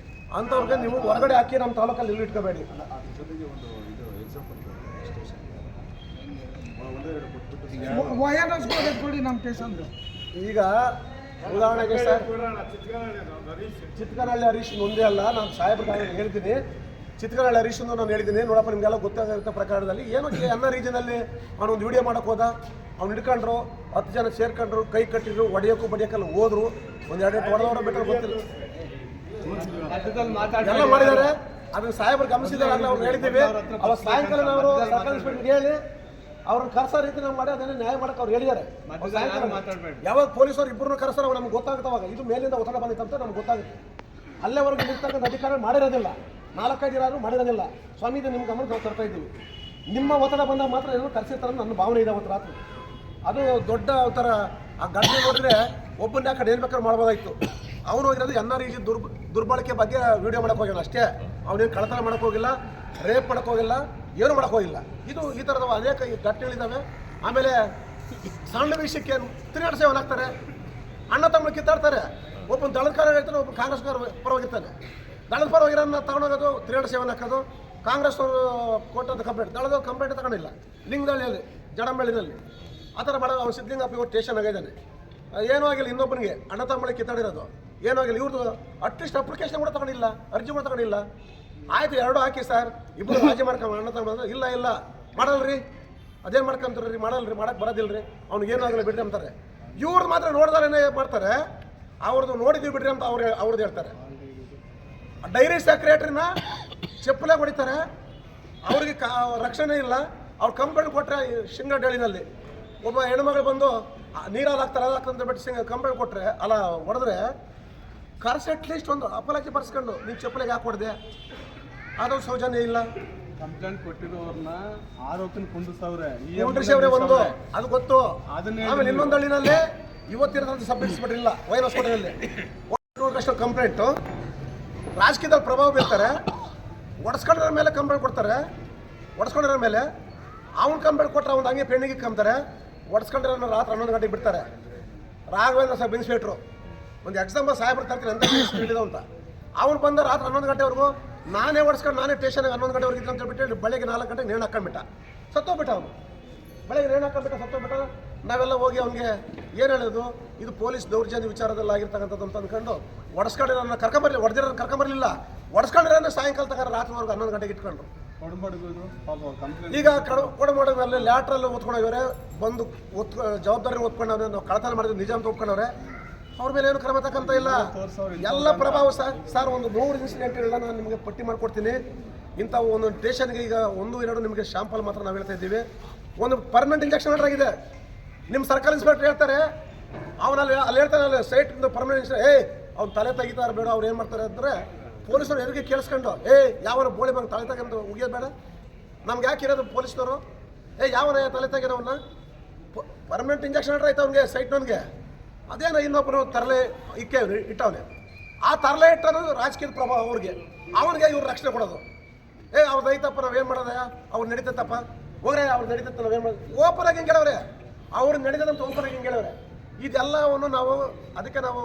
ಅಂಥವ್ರಿಗೆ ನೀವು ಹೊರಗಡೆ ಹಾಕಿ ನಮ್ಮ ತಾಲೂಕಲ್ಲಿ ಇಲ್ಲಿ ಇಟ್ಕೋಬೇಡಿ. ಈಗ ಉದಾಹರಣೆಗೆ ಸರ್ ಚಿತ್ಕನಹಳ್ಳಿ ಹರೀಶ್ ಒಂದೇ ಅಲ್ಲ, ನಾನು ಸಾಹೇಬ್ರಿಗೆ ಹೇಳ್ತೀನಿ, ಚಿತ್ಕನಹಳ್ಳಿ ಹರೀಶ್ ನಾನು ಹೇಳಿದ್ದೀನಿ, ನೋಡಪ್ಪ ನಿಮಗೆಲ್ಲ ಗೊತ್ತಾಗಿರೋ ಪ್ರಕರಣದಲ್ಲಿ ಏನೋ ಅನ್ನ ರೀಜನಲ್ಲಿ ಅವನೊಂದು ವಿಡಿಯೋ ಮಾಡೋಕೆ ಹೋದ, ಅವ್ನು ಹಿಡ್ಕೊಂಡ್ರು, 10 ಜನ ಸೇರ್ಕೊಂಡ್ರು, ಕೈ ಕಟ್ಟಿದ್ರು, ಹೊಡೆಯೋಕ್ಕೂ ಬಡಿಯೋಕ್ಕೆಲ್ಲ ಹೋದ್ರು, ಒಂದು 2 ಹೊಡೆದವ್ರ ಬಿಟ್ಟರೆ ಗೊತ್ತಿಲ್ಲ, ಎಲ್ಲ ಮಾಡಿದ್ದಾರೆ. ಅದನ್ನು ಸಾಹೇಬರು ಗಮನಿಸಿದಾರೆ, ಅವ್ರು ಹೇಳಿದ್ದೀವಿ. ಅವಾಗ ಸಾಯಂಕಾಲ ನಾವು ಸರ್ಕಲ್ ಇನ್ಸ್ಪೆಕ್ಟರ್ಗೆ ಹೇಳಿ ಅವ್ರನ್ನ ಕರ್ಸೋ ರೀತಿ ನಾವು ಮಾಡಿ ಅದನ್ನು ನ್ಯಾಯ ಮಾಡಕ್ಕೆ ಅವ್ರು ಹೇಳಿದ್ದಾರೆ. ಯಾವಾಗ ಪೊಲೀಸರು ಇಬ್ಬರನ್ನು ಕರ್ಸೋರು ಅವಾಗ ನಮ್ಗೆ ಗೊತ್ತಾಗುತ್ತವಾಗ ಇದು ಮೇಲಿಂದ ಒತ್ತಡ ಬಂದಿತ್ತಂತ ನಮ್ಗೆ ಗೊತ್ತಾಗುತ್ತೆ. ಅಲ್ಲೇವರೆಗೂ ನಿಲ್ತಕ್ಕಂಥ ಅಧಿಕಾರ ಮಾಡಿರೋದಿಲ್ಲ, 4-5 ಜನ ಮಾಡಿರೋದಿಲ್ಲ. ಸ್ವಾಮಿ ಇದು ನಿಮ್ಮ ಗಮನಕ್ಕೆ ನಾವು ತರ್ತಾ ಇದ್ದೀವಿ. ನಿಮ್ಮ ಒತ್ತಡ ಬಂದಾಗ ಮಾತ್ರ ಏನೋ ಕರ್ಸಿರ್ತಾರೆ ನನ್ನ ಭಾವನೆ ಇದೆ ಅವತ್ತು ರಾತ್ರಿ. ಅದು ದೊಡ್ಡ ಒಂಥರ ಆ ಘಟನೆ ನೋಡಿದ್ರೆ ಒಬ್ಬನ ಆ ಕಡೆ ಏನು ಬೇಕಾದ್ರೂ ಮಾಡ್ಬೋದಾಯಿತು. ಅವನು ಹೋಗಿರೋದು NREG ದುರ್ಬಳಕೆ ಬಗ್ಗೆ ವಿಡಿಯೋ ಮಾಡೋಕೆ ಹೋಗಿಲ್ಲ ಅಷ್ಟೇ. ಅವನೇನು ಕಳ್ಳತನ ಮಾಡೋಕೆ ಹೋಗಿಲ್ಲ, ರೇಪ್ ಮಾಡೋಕೆ ಹೋಗಿಲ್ಲ, ಏನು ಮಾಡೋಕೆ ಹೋಗಿಲ್ಲ. ಇದು ಈ ಥರದ ಅನೇಕ ಘಟನೆಗಳಿದ್ದಾವೆ. ಆಮೇಲೆ ಸಣ್ಣ ವಿಷಯಕ್ಕೆ ತಿರುಗಾಟ ಸೇವನಾಗ್ತಾರೆ, ಅಣ್ಣ ತಮ್ಮ ಕಿತ್ತಾಡ್ತಾರೆ. ಒಬ್ಬನ ದಳದ ಇರ್ತಾನೆ, ಒಬ್ಬ ಕಾಂಗ್ರೆಸ್ ಪರವಾಗಿರ್ತಾನೆ. ದಳದ ಪರವಾಗಿರೋನ್ನ ತಗೊಂಡೋಗೋದು, ತಿರುಗಾಟ ಸೇವನ ಹಾಕೋದು. ಕಾಂಗ್ರೆಸ್ ಅವರು ಕೊಟ್ಟಂಥ ಕಂಪ್ಲೇಂಟ್, ದಳದ ಕಂಪ್ಲೇಂಟ್ ತಗೊಂಡಿಲ್ಲ. ಲಿಂಗದಳ್ಳಿಯಲ್ಲಿ ಜಡಂಬಳ್ಳಿನಲ್ಲಿ ಆ ಥರ ಮಾಡೋ ಅವ್ನು ಸಿದ್ಧಲಿಂಗಪ್ಪ ಇವತ್ತು ಸ್ಟೇಷನ್ ಆಗಿದ್ದಾನೆ. ಏನೂ ಆಗಿಲ್ಲ, ಇನ್ನೊಬ್ಬನಿಗೆ ಅಣ್ಣ ತಮ್ಮಳಿಗೆ ಕಿತ್ತಾಡಿರೋದು ಏನೂ ಆಗಿಲ್ಲ. ಇವ್ರದ್ದು ಅಟ್ಲೀಸ್ಟ್ ಅಪ್ಲಿಕೇಶನ್ ಕೂಡ ತಗೊಂಡಿಲ್ಲ, ಅರ್ಜಿ ಕೂಡ ತಗೊಂಡಿಲ್ಲ. ಆಯ್ತು, ಎರಡು ಹಾಕಿ ಸರ್, ಇಬ್ಬರು ರಾಜಿ ಅಣ್ಣ ತಮ್ಮ ಇಲ್ಲ ಮಾಡಲ್ರಿ, ಅದೇನು ಮಾಡ್ಕೊಂತಾರ್ರಿ, ಮಾಡಲ್ರಿ, ಮಾಡಕ್ಕೆ ಬರೋದಿಲ್ಲ ರೀ, ಅವ್ನಿಗೆ ಏನಾಗಲ್ಲ ಬಿಡ್ರಿ ಅಂತಾರೆ. ಇವ್ರದ್ದು ಮಾತ್ರ ನೋಡ್ದಾರೇನೆ ಮಾಡ್ತಾರೆ, ಅವ್ರದ್ದು ನೋಡಿದ್ವಿ ಬಿಡ್ರಿ ಅಂತ ಅವ್ರದ್ದು ಹೇಳ್ತಾರೆ. ಡೈರಿ ಸೆಕ್ರೆಟ್ರಿನ ಚಪ್ಪಲೆ ಹೊಡಿತಾರೆ, ಅವ್ರಿಗೆ ರಕ್ಷಣೆ ಇಲ್ಲ. ಅವ್ರು ಕಂಪ್ಲೇಂಟ್ ಕೊಟ್ಟರೆ ಶಿಂಗಡಳ್ಳಿನಲ್ಲಿ ಒಬ್ಬ ಹೆಣ್ಮಗಳು ಬಂದು ನೀರಲ್ಲಿ ಹಾಕ್ತಾರೆ ಅಂತ ಬಿಟ್ಟು ಕಂಪ್ಲೇಂಟ್ ಕೊಟ್ಟರೆ ಅಲ್ಲ ಹೊಡೆದ್ರೆ ಕರ್ಸಿ ಅಟ್ಲೀಸ್ಟ್ ಒಂದು ಅಪಲಾಕಿ ಬರ್ಸ್ಕೊಂಡು ನೀನು ಚಪ್ಪಲೆಗೆ ಹಾಕೊಡ್ದೆ, ಅದು ಸೌಜನ್ಯ ಇಲ್ಲ. ಕಂಪ್ಲೇಂಟ್ ಕೊಟ್ಟಿರೋರ್ನ ಆರೋಪಿನ ಕುಂಡಿಸವ್ರೆ ಒಂದು ಅದು ಗೊತ್ತು. ಆಮೇಲೆ ಇನ್ನೊಂದು ಹಳ್ಳಿನಲ್ಲಿ ಇವತ್ತಿರೋದಂತ ಸಬ್ ಇನ್ಸ್ಪೆಕ್ಟರ್ ಇಲ್ಲ, ವೈನ್ ಹಾಸ್ಪಿಟಲಲ್ಲಿ ಅಷ್ಟು ಕಂಪ್ಲೇಂಟು ರಾಜಕೀಯದಲ್ಲಿ ಪ್ರಭಾವ ಬೀರ್ತಾರೆ, ಒಡ್ಸ್ಕೊಂಡಿರೋ ಮೇಲೆ ಕಂಪ್ಲೇಂಟ್ ಕೊಡ್ತಾರೆ, ಒಡ್ಸ್ಕೊಂಡಿರೋ ಮೇಲೆ ಅವ್ನು ಕಂಪ್ಲೇಂಟ್ ಕೊಟ್ಟರೆ ಅವ್ನು ಹಂಗೆ ಪೆಣ್ಣಿಗೆ ಕಂಬ್ತಾರೆ, ಒಡ್ಸ್ಕೊಂಡಿರೋ ರಾತ್ರಿ 11 ಗಂಟೆಗೆ ಬಿಡ್ತಾರೆ. ರಾಘವೇಂದ್ರ ಸಬ್ ಇನ್ಸ್ಪೆಕ್ಟ್ರು ಒಂದು ಎಕ್ಸಾಂಪಲ್ ಸಾಹೇಬ್ರು ತರ್ತೀನಿ ಅಂತ ಹಿಡಿದವು ಅಂತ, ಅವ್ನು ಬಂದ ರಾತ್ರಿ 11 ಗಂಟೆವರೆಗೂ ನಾನೇ ಓಡಿಸ್ಕೊಂಡು ನಾನೇ ಸ್ಟೇಷನ್ಗೆ 11 ಗಂಟೆವರೆಗೆ ಇದ್ದು ಅಂತ ಹೇಳ್ಬಿಟ್ಟು ಬೆಳಗ್ಗೆ 4 ಗಂಟೆಗೆ ನೇಣು ಹಾಕೊಂಡ್ಬಿಟ್ಟ, ಸತ್ತೋಗ್ಬಿಟ್ಟ ಅವನು. ಬೆಳಗ್ಗೆ ನೇಣು ಹಾಕೊಂಡ್ಬಿಟ್ಟ, ಸತ್ತೋಗ್ಬಿಟ್ಟ. ನಾವೆಲ್ಲ ಹೋಗಿ ಅವ್ನಿಗೆ ಏನು ಹೇಳೋದು, ಇದು ಪೊಲೀಸ್ ದೌರ್ಜನ್ಯ ವಿಚಾರದಲ್ಲಿ ಆಗಿರ್ತಕ್ಕಂಥದ್ದು ಅಂತ ಅಂದ್ಕೊಂಡು ಒಡ್ಸ್ಕೊಂಡಿರೋನ್ನ ಕರ್ಕೊಂಬರಲಿ, ಹೊಡೆದಿರೋನ್ನ ಕರ್ಕೊಂಬರಲಿಲ್ಲ, ಒಡ್ಸ್ಕೊಂಡಿರೋನ್ನ ಸಾಯಂಕಾಲ ತನಕ ರಾತ್ರಿವರೆಗೂ 11 ಗಂಟೆಗೆ ಇಟ್ಕೊಂಡ್ರು. ಈಗ ಕೊಡಮಾಡೋದ್ರಲ್ಲಿ ಲ್ಯಾಟ್ರಲ್ಲಿ ಓದ್ಕೊಂಡವ್ರೆ, ಬಂದು ಜವಾಬ್ದಾರಿ ಓದ್ಕೊಂಡವ್ರೆ, ನಾವು ಕಳತನ ಮಾಡಿದ್ವಿ ನಿಜ ಅಂತ ಒಪ್ಕೊಂಡವ್ರೆ, ಅವ್ರ ಮೇಲೆ ಏನು ಕ್ರಮ ತಕ್ಕಂತ ಇಲ್ಲ. ಎಲ್ಲ ಪ್ರಭಾವ ಸರ್ ಒಂದು 100 ಇನ್ಸಿಡೆಂಟ್ಗಳನ್ನ ನಾನು ನಿಮಗೆ ಪಟ್ಟಿ ಮಾಡ್ಕೊಡ್ತೀನಿ. ಇಂಥ ಒಂದು ಸ್ಟೇಷನ್ಗೆ ಈಗ 1-2 ನಿಮಗೆ ಶಾಂಪಲ್ ಮಾತ್ರ ನಾವು ಹೇಳ್ತಾ ಇದ್ದೀವಿ. ಒಂದು ಪರ್ಮನೆಂಟ್ ಇಂಜೆಕ್ಷನ್ ಆಗಿದೆ. ನಿಮ್ಮ ಸರ್ಕಲ್ ಇನ್ಸ್ಪೆಕ್ಟರ್ ಹೇಳ್ತಾರೆ, ಅವನಲ್ಲಿ ಅಲ್ಲಿ ಹೇಳ್ತಾನೆ ಸೈಟ್ ಪರ್ಮನೆಂಟ್ ಅವ್ನು ತಲೆ ತೆಗಿತಾರೆ ಬೇಡ, ಅವ್ರು ಏನು ಮಾಡ್ತಾರೆ ಅಂದರೆ ಪೊಲೀಸರು ಎದುರಿಗೆ ಕೇಳಿಸ್ಕೊಂಡು ಯಾವನ ಬೋಳಿ ಬಂದು ತಲೆ ತೆಗೆದು ಉಗಿಯೋದು ಬೇಡ, ನಮ್ಗೆ ಯಾಕೆ ಇರೋದು ಪೊಲೀಸ್ನವರು, ಯಾವನ ತಲೆ ತೆಗೆದವನ್ನ ಪರ್ಮನೆಂಟ್ ಇಂಜೆಕ್ಷನ್ ಆಯ್ತು ಅವ್ನಿಗೆ ಸೈಟ್ನವನಿಗೆ, ಅದೇನ ಇನ್ನೊಬ್ಬರು ತರಲೆ ಇಟ್ಟವನೆ, ಆ ತರಲೆ ಇಟ್ಟೋದು ರಾಜಕೀಯದ ಪ್ರಭಾವ ಅವ್ರಿಗೆ, ಅವನಿಗೆ ಇವ್ರು ರಕ್ಷಣೆ ಕೊಡೋದು. ಅವ್ರದ್ದು ಐತಪ್ಪ ನಾವೇನು ಮಾಡೋದ, ಅವ್ರು ನಡೀತತ್ತಪ್ಪ ಹೋಗ್ರೆ, ಅವ್ರು ನಡೀತತ್ತ ನಾವೇನು ಮಾಡೋದು, ಓಪನ್ ಆಗಿ ಹಿಂಗೆ ಹೇಳವ್ರೆ, ಅವ್ರು ನಡೀತದಂತ ಓಪನ್ ಆಗಿ ಹಿಂಗೆ ಹೇಳವ್ರೆ. ಇದೆಲ್ಲವನ್ನು ನಾವು ಅದಕ್ಕೆ ನಾವು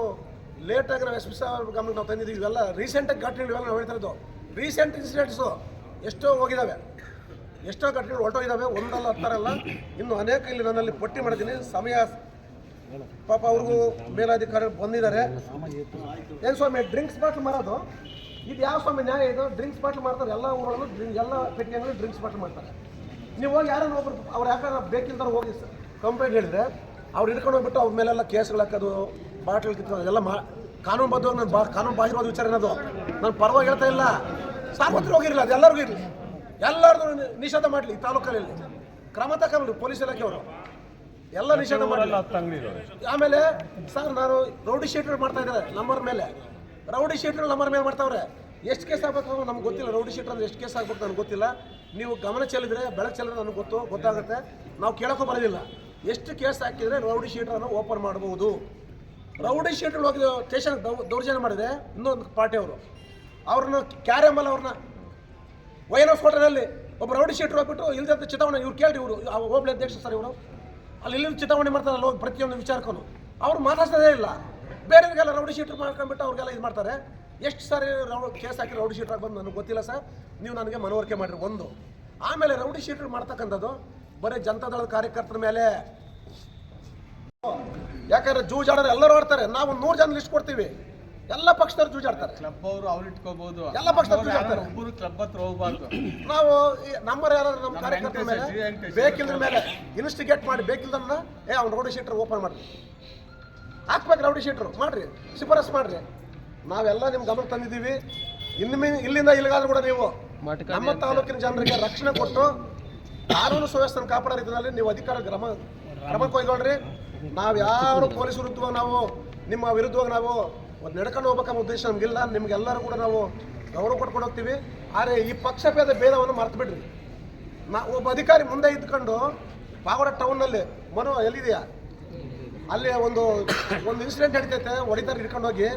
ಲೇಟಾಗಿ ನಾವು ಎಸ್.ಪಿ. ಸಾಹೇಬ್ರ ಗಮನಕ್ಕೆ ನಾವು ತಂದಿದ್ದೀವಿ. ಇವೆಲ್ಲ ರೀಸೆಂಟಾಗಿ ಘಟನೆಗಳು ಇವೆಲ್ಲ ನಾವು ಹೇಳ್ತಾ ಇರೋದು. ರೀಸೆಂಟ್ ಇನ್ಸಿಡೆಂಟ್ಸು ಎಷ್ಟೋ ಹೋಗಿದ್ದಾವೆ, ಎಷ್ಟೋ ಘಟನೆಗಳು ಹೊರಟೋಗಿದ್ದಾವೆ, ಒಂದಲ್ಲ 10 ಅಲ್ಲ, ಇನ್ನು ಅನೇಕ ಇಲ್ಲಿ ನನ್ನಲ್ಲಿ ಪಟ್ಟಿ ಮಾಡಿದ್ದೀನಿ. ಸಮಯ ಪಾಪ ಅವ್ರಿಗೂ ಮೇಲಾಧಿಕಾರಿ ಬಂದಿದ್ದಾರೆ. ಏನು ಸ್ವಾಮಿ ಡ್ರಿಂಕ್ಸ್ ಬಾಟ್ಲ್ ಮಾರೋದು, ಇದು ಯಾವ ಸ್ವಾಮಿ ನ್ಯಾಯ ಇದು? ಡ್ರಿಂಕ್ಸ್ ಬಾಟ್ಲ್ ಮಾಡ್ತಾರೆ ಎಲ್ಲ ಊರಲ್ಲೂ, ಎಲ್ಲ ಪೆಟ್ಟಿಗೆಗಳು ಡ್ರಿಂಕ್ಸ್ ಬಾಟ್ಲ್ ಮಾಡ್ತಾರೆ. ನೀವು ಹೋಗಿ ಯಾರನ್ನ ಒಬ್ರು ಅವ್ರು ಯಾಕಂದ್ರೆ ಬೇಕಿಲ್ದಾರ ಹೋಗಿ ಕಂಪ್ಲೇಂಟ್ ಹೇಳಿದ್ರೆ ಅವ್ರು ಹಿಡ್ಕೊಂಡು ಹೋಗ್ಬಿಟ್ಟು ಅವ್ರ ಮೇಲೆಲ್ಲ ಕೇಸ್ಗಳು ಹಾಕೋದು, ಬಾಟ್ಲ್ ಕಿತ್ತೋದು, ಎಲ್ಲ ಕಾನೂನುಬದ್ಧವಾಗಿ ನಾನು ಕಾನೂನು ಬಾಹಿರವಾದ ವಿಚಾರ ಏನದು, ನಾನು ಪರವಾಗಿ ಹೇಳ್ತಾ ಇಲ್ಲ. ಸಾರ್ವತ್ರಿಕ ಹೋಗಿರಲಿಲ್ಲ, ಅದು ಎಲ್ಲರಿಗೂ ಇರಲಿ, ಎಲ್ಲರದು ನಿಷೇಧ ಮಾಡಲಿ. ಈ ತಾಲೂಕಲ್ಲಿ ಕ್ರಮ ತಗೊಂಡ್ರು ಪೊಲೀಸ್ ಇಲಾಖೆಯವರು, ಎಲ್ಲ ನಿಷೇಧ ಮಾಡಲ್ಲ. ಆಮೇಲೆ ಸರ್ ನಾನು ರೌಡಿ ಶೀಟ್ಗಳು ಮಾಡ್ತಾ ಇದ್ದಾರೆ ನಮ್ಮರ ಮೇಲೆ, ರೌಡಿ ಶೀಟ್ಗಳು ನಮ್ಮರ ಮೇಲೆ ಮಾಡ್ತಾವ್ರೆ. ಎಷ್ಟು ಕೇಸ್ ಆಗಬೇಕು ನಮ್ಗೆ ಗೊತ್ತಿಲ್ಲ, ರೌಡಿ ಶೀಟ್ರ್ ಅಂದ್ರೆ ಎಷ್ಟು ಕೇಸ್ ಆಗ್ಬೇಕು ನನಗೆ ಗೊತ್ತಿಲ್ಲ. ನೀವು ಗಮನ ಚೆಲ್ಲಿದ್ರೆ ಬೆಳಕು ಚೆಲ್ಲಿದ್ರೆ ನನಗೆ ಗೊತ್ತಾಗುತ್ತೆ. ನಾವು ಕೇಳೋಕ್ಕೂ ಬರೋದಿಲ್ಲ. ಎಷ್ಟು ಕೇಸ್ ಹಾಕಿದರೆ ರೌಡಿ ಶೀಟ್ರನ್ನು ಓಪನ್ ಮಾಡ್ಬೋದು. ರೌಡಿ ಶೀಟ್ಗಳು ಹೋಗಿ ಸ್ಟೇಷನ್ ದೌರ್ಜನ್ಯ ಮಾಡಿದೆ ಇನ್ನೊಂದು ಪಾರ್ಟಿಯವರು, ಅವ್ರನ್ನ ಕ್ಯಾರೆಂಬಲ್ ಅವ್ರನ್ನ ವೈನ್ ಹಾಸ್ಪಿಟಲಲ್ಲಿ ಒಬ್ಬ ರೌಡಿ ಶೀಟ್ರ್ ಹೋಗ್ಬಿಟ್ಟು ಇಲ್ದಂತ ಚಿತಾವಣೆ, ಇವ್ರು ಕೇಳಿ, ಇವರು ಹೋಬಳಿ ಅಧ್ಯಕ್ಷ ಸರ್ ಇವರು, ಅಲ್ಲಿ ಇಲ್ಲಿ ಚಿತಾವಣೆ ಮಾಡ್ತಾರಲ್ಲ ಹೋಗಿ ಪ್ರತಿಯೊಂದು ವಿಚಾರಕ್ಕೂ ಅವ್ರು ಮಾತಾಡ್ಸೋದೇ ಇಲ್ಲ. ಬೇರೆಯವ್ರಿಗೆಲ್ಲ ರೌಡಿ ಶೀಟ್ರ್ ಮಾಡ್ಕೊಂಡ್ಬಿಟ್ಟು ಅವ್ರಿಗೆಲ್ಲ ಇದು ಮಾಡ್ತಾರೆ. ಎಷ್ಟು ಸಾರಿ ಕೇಸ್ ಹಾಕಿ ರೌಡಿ ಶೀಟ್ರಾಗಿ ಬಂದು ನನಗೆ ಗೊತ್ತಿಲ್ಲ ಸರ್, ನೀವು ನನಗೆ ಮನವರಿಕೆ ಮಾಡಿರಿ. ಒಂದು ಆಮೇಲೆ ರೌಡಿ ಶೀಟ್ರ್ ಮಾಡ್ತಕ್ಕಂಥದ್ದು ಬರೀ ಜನತಾದಳದ ಕಾರ್ಯಕರ್ತರ ಮೇಲೆ, ಯಾಕಂದ್ರೆ ಜೂಜಾಡೋರು ಎಲ್ಲರೂ ಆಡ್ತಾರೆ. ನಾವು 100 ಜನ ಲಿಸ್ಟ್ ಕೊಡ್ತೀವಿ, ಎಲ್ಲ ಪಕ್ಷದವ್ರು ಜೂಜಾಡ್ತಾರೆ. ಕ್ಲಬ್ ಅವರು ಅವ್ರು ಇಟ್ಕೋಬಹುದು, ಎಲ್ಲ ಪಕ್ಷದವ್ರು ಜೂಜಾಡ್ತಾರೆ. ಒಬ್ಬರು ಕ್ಲಬ್ ಹತ್ರ ಹೋಗ್ಬಾರ್ದು. ನಾವು ನಂಬರ್ ಯಾರಾದ್ರೂ ನಮ್ಮ ಕಾರ್ಯಕರ್ತರ ಮೇಲೆ ಬೇಕಿಲ್ದ್ರ ಮೇಲೆ ಇನ್ವೆಸ್ಟಿಗೇಟ್ ಮಾಡಿ, ಬೇಕಿಲ್ದನ್ನ ಅವ್ನು ರೌಡಿ ಶೀಟ್ರ್ ಓಪನ್ ಮಾಡ್ರಿ, ಹಾಕ್ಬೇಕು, ರೌಡಿ ಶೀಟ್ರು ಮಾಡ್ರಿ, ಶಿಫಾರಸ್ ಮಾಡ್ರಿ. ನಾವೆಲ್ಲ ನಿಮ್ಮ ಗಮನ ತಂದಿದ್ದೀವಿ. ಇಲ್ಲಿಂದ ಇಲ್ಲಿಗಾದ್ರೂ ಕೂಡ ನೀವು ನಮ್ಮ ತಾಲೂಕಿನ ಜನರಿಗೆ ರಕ್ಷಣೆ ಕೊಟ್ಟು ಕಾನೂನು ಸುವ್ಯವಸ್ಥೆ ಕಾಪಾಡೋ ರೀತಿಯಲ್ಲಿ ನೀವು ಅಧಿಕಾರ ಕ್ರಮ ಕೈಗೊಳ್ರಿ. ನಾವು ಯಾರು ಪೊಲೀಸ್ ವಿರುದ್ಧವಾಗಿ ನಾವು ನಿಮ್ಮ ವಿರುದ್ಧವಾಗಿ ನಾವು ನಡ್ಕೊಂಡು ಹೋಗ್ಬೇಕನ್ನೋ ಉದ್ದೇಶ ನಮಗಿಲ್ಲ. ನಿಮ್ಗೆಲ್ಲರೂ ಕೂಡ ನಾವು ಗೌರವ ಕೊಟ್ಕೊಂಡು ಹೋಗ್ತೀವಿ. ಆದರೆ ಈ ಪಕ್ಷಭೇದ ಭೇದವನ್ನು ಮರ್ತು ಬಿಡ್ರಿ. ಒಬ್ಬ ಅಧಿಕಾರಿ ಮುಂದೆ ಇದ್ಕೊಂಡು ಪಾಗೋಡ ಟೌನ್ನಲ್ಲಿ ಎಲ್ಲಿದೆಯಾ ಅಲ್ಲಿ ಒಂದು ಇನ್ಸಿಡೆಂಟ್ ನಡೀತೈತೆ, ಹೊಡಿತಾರೆ ಹಿಡ್ಕೊಂಡು ಹೋಗಿ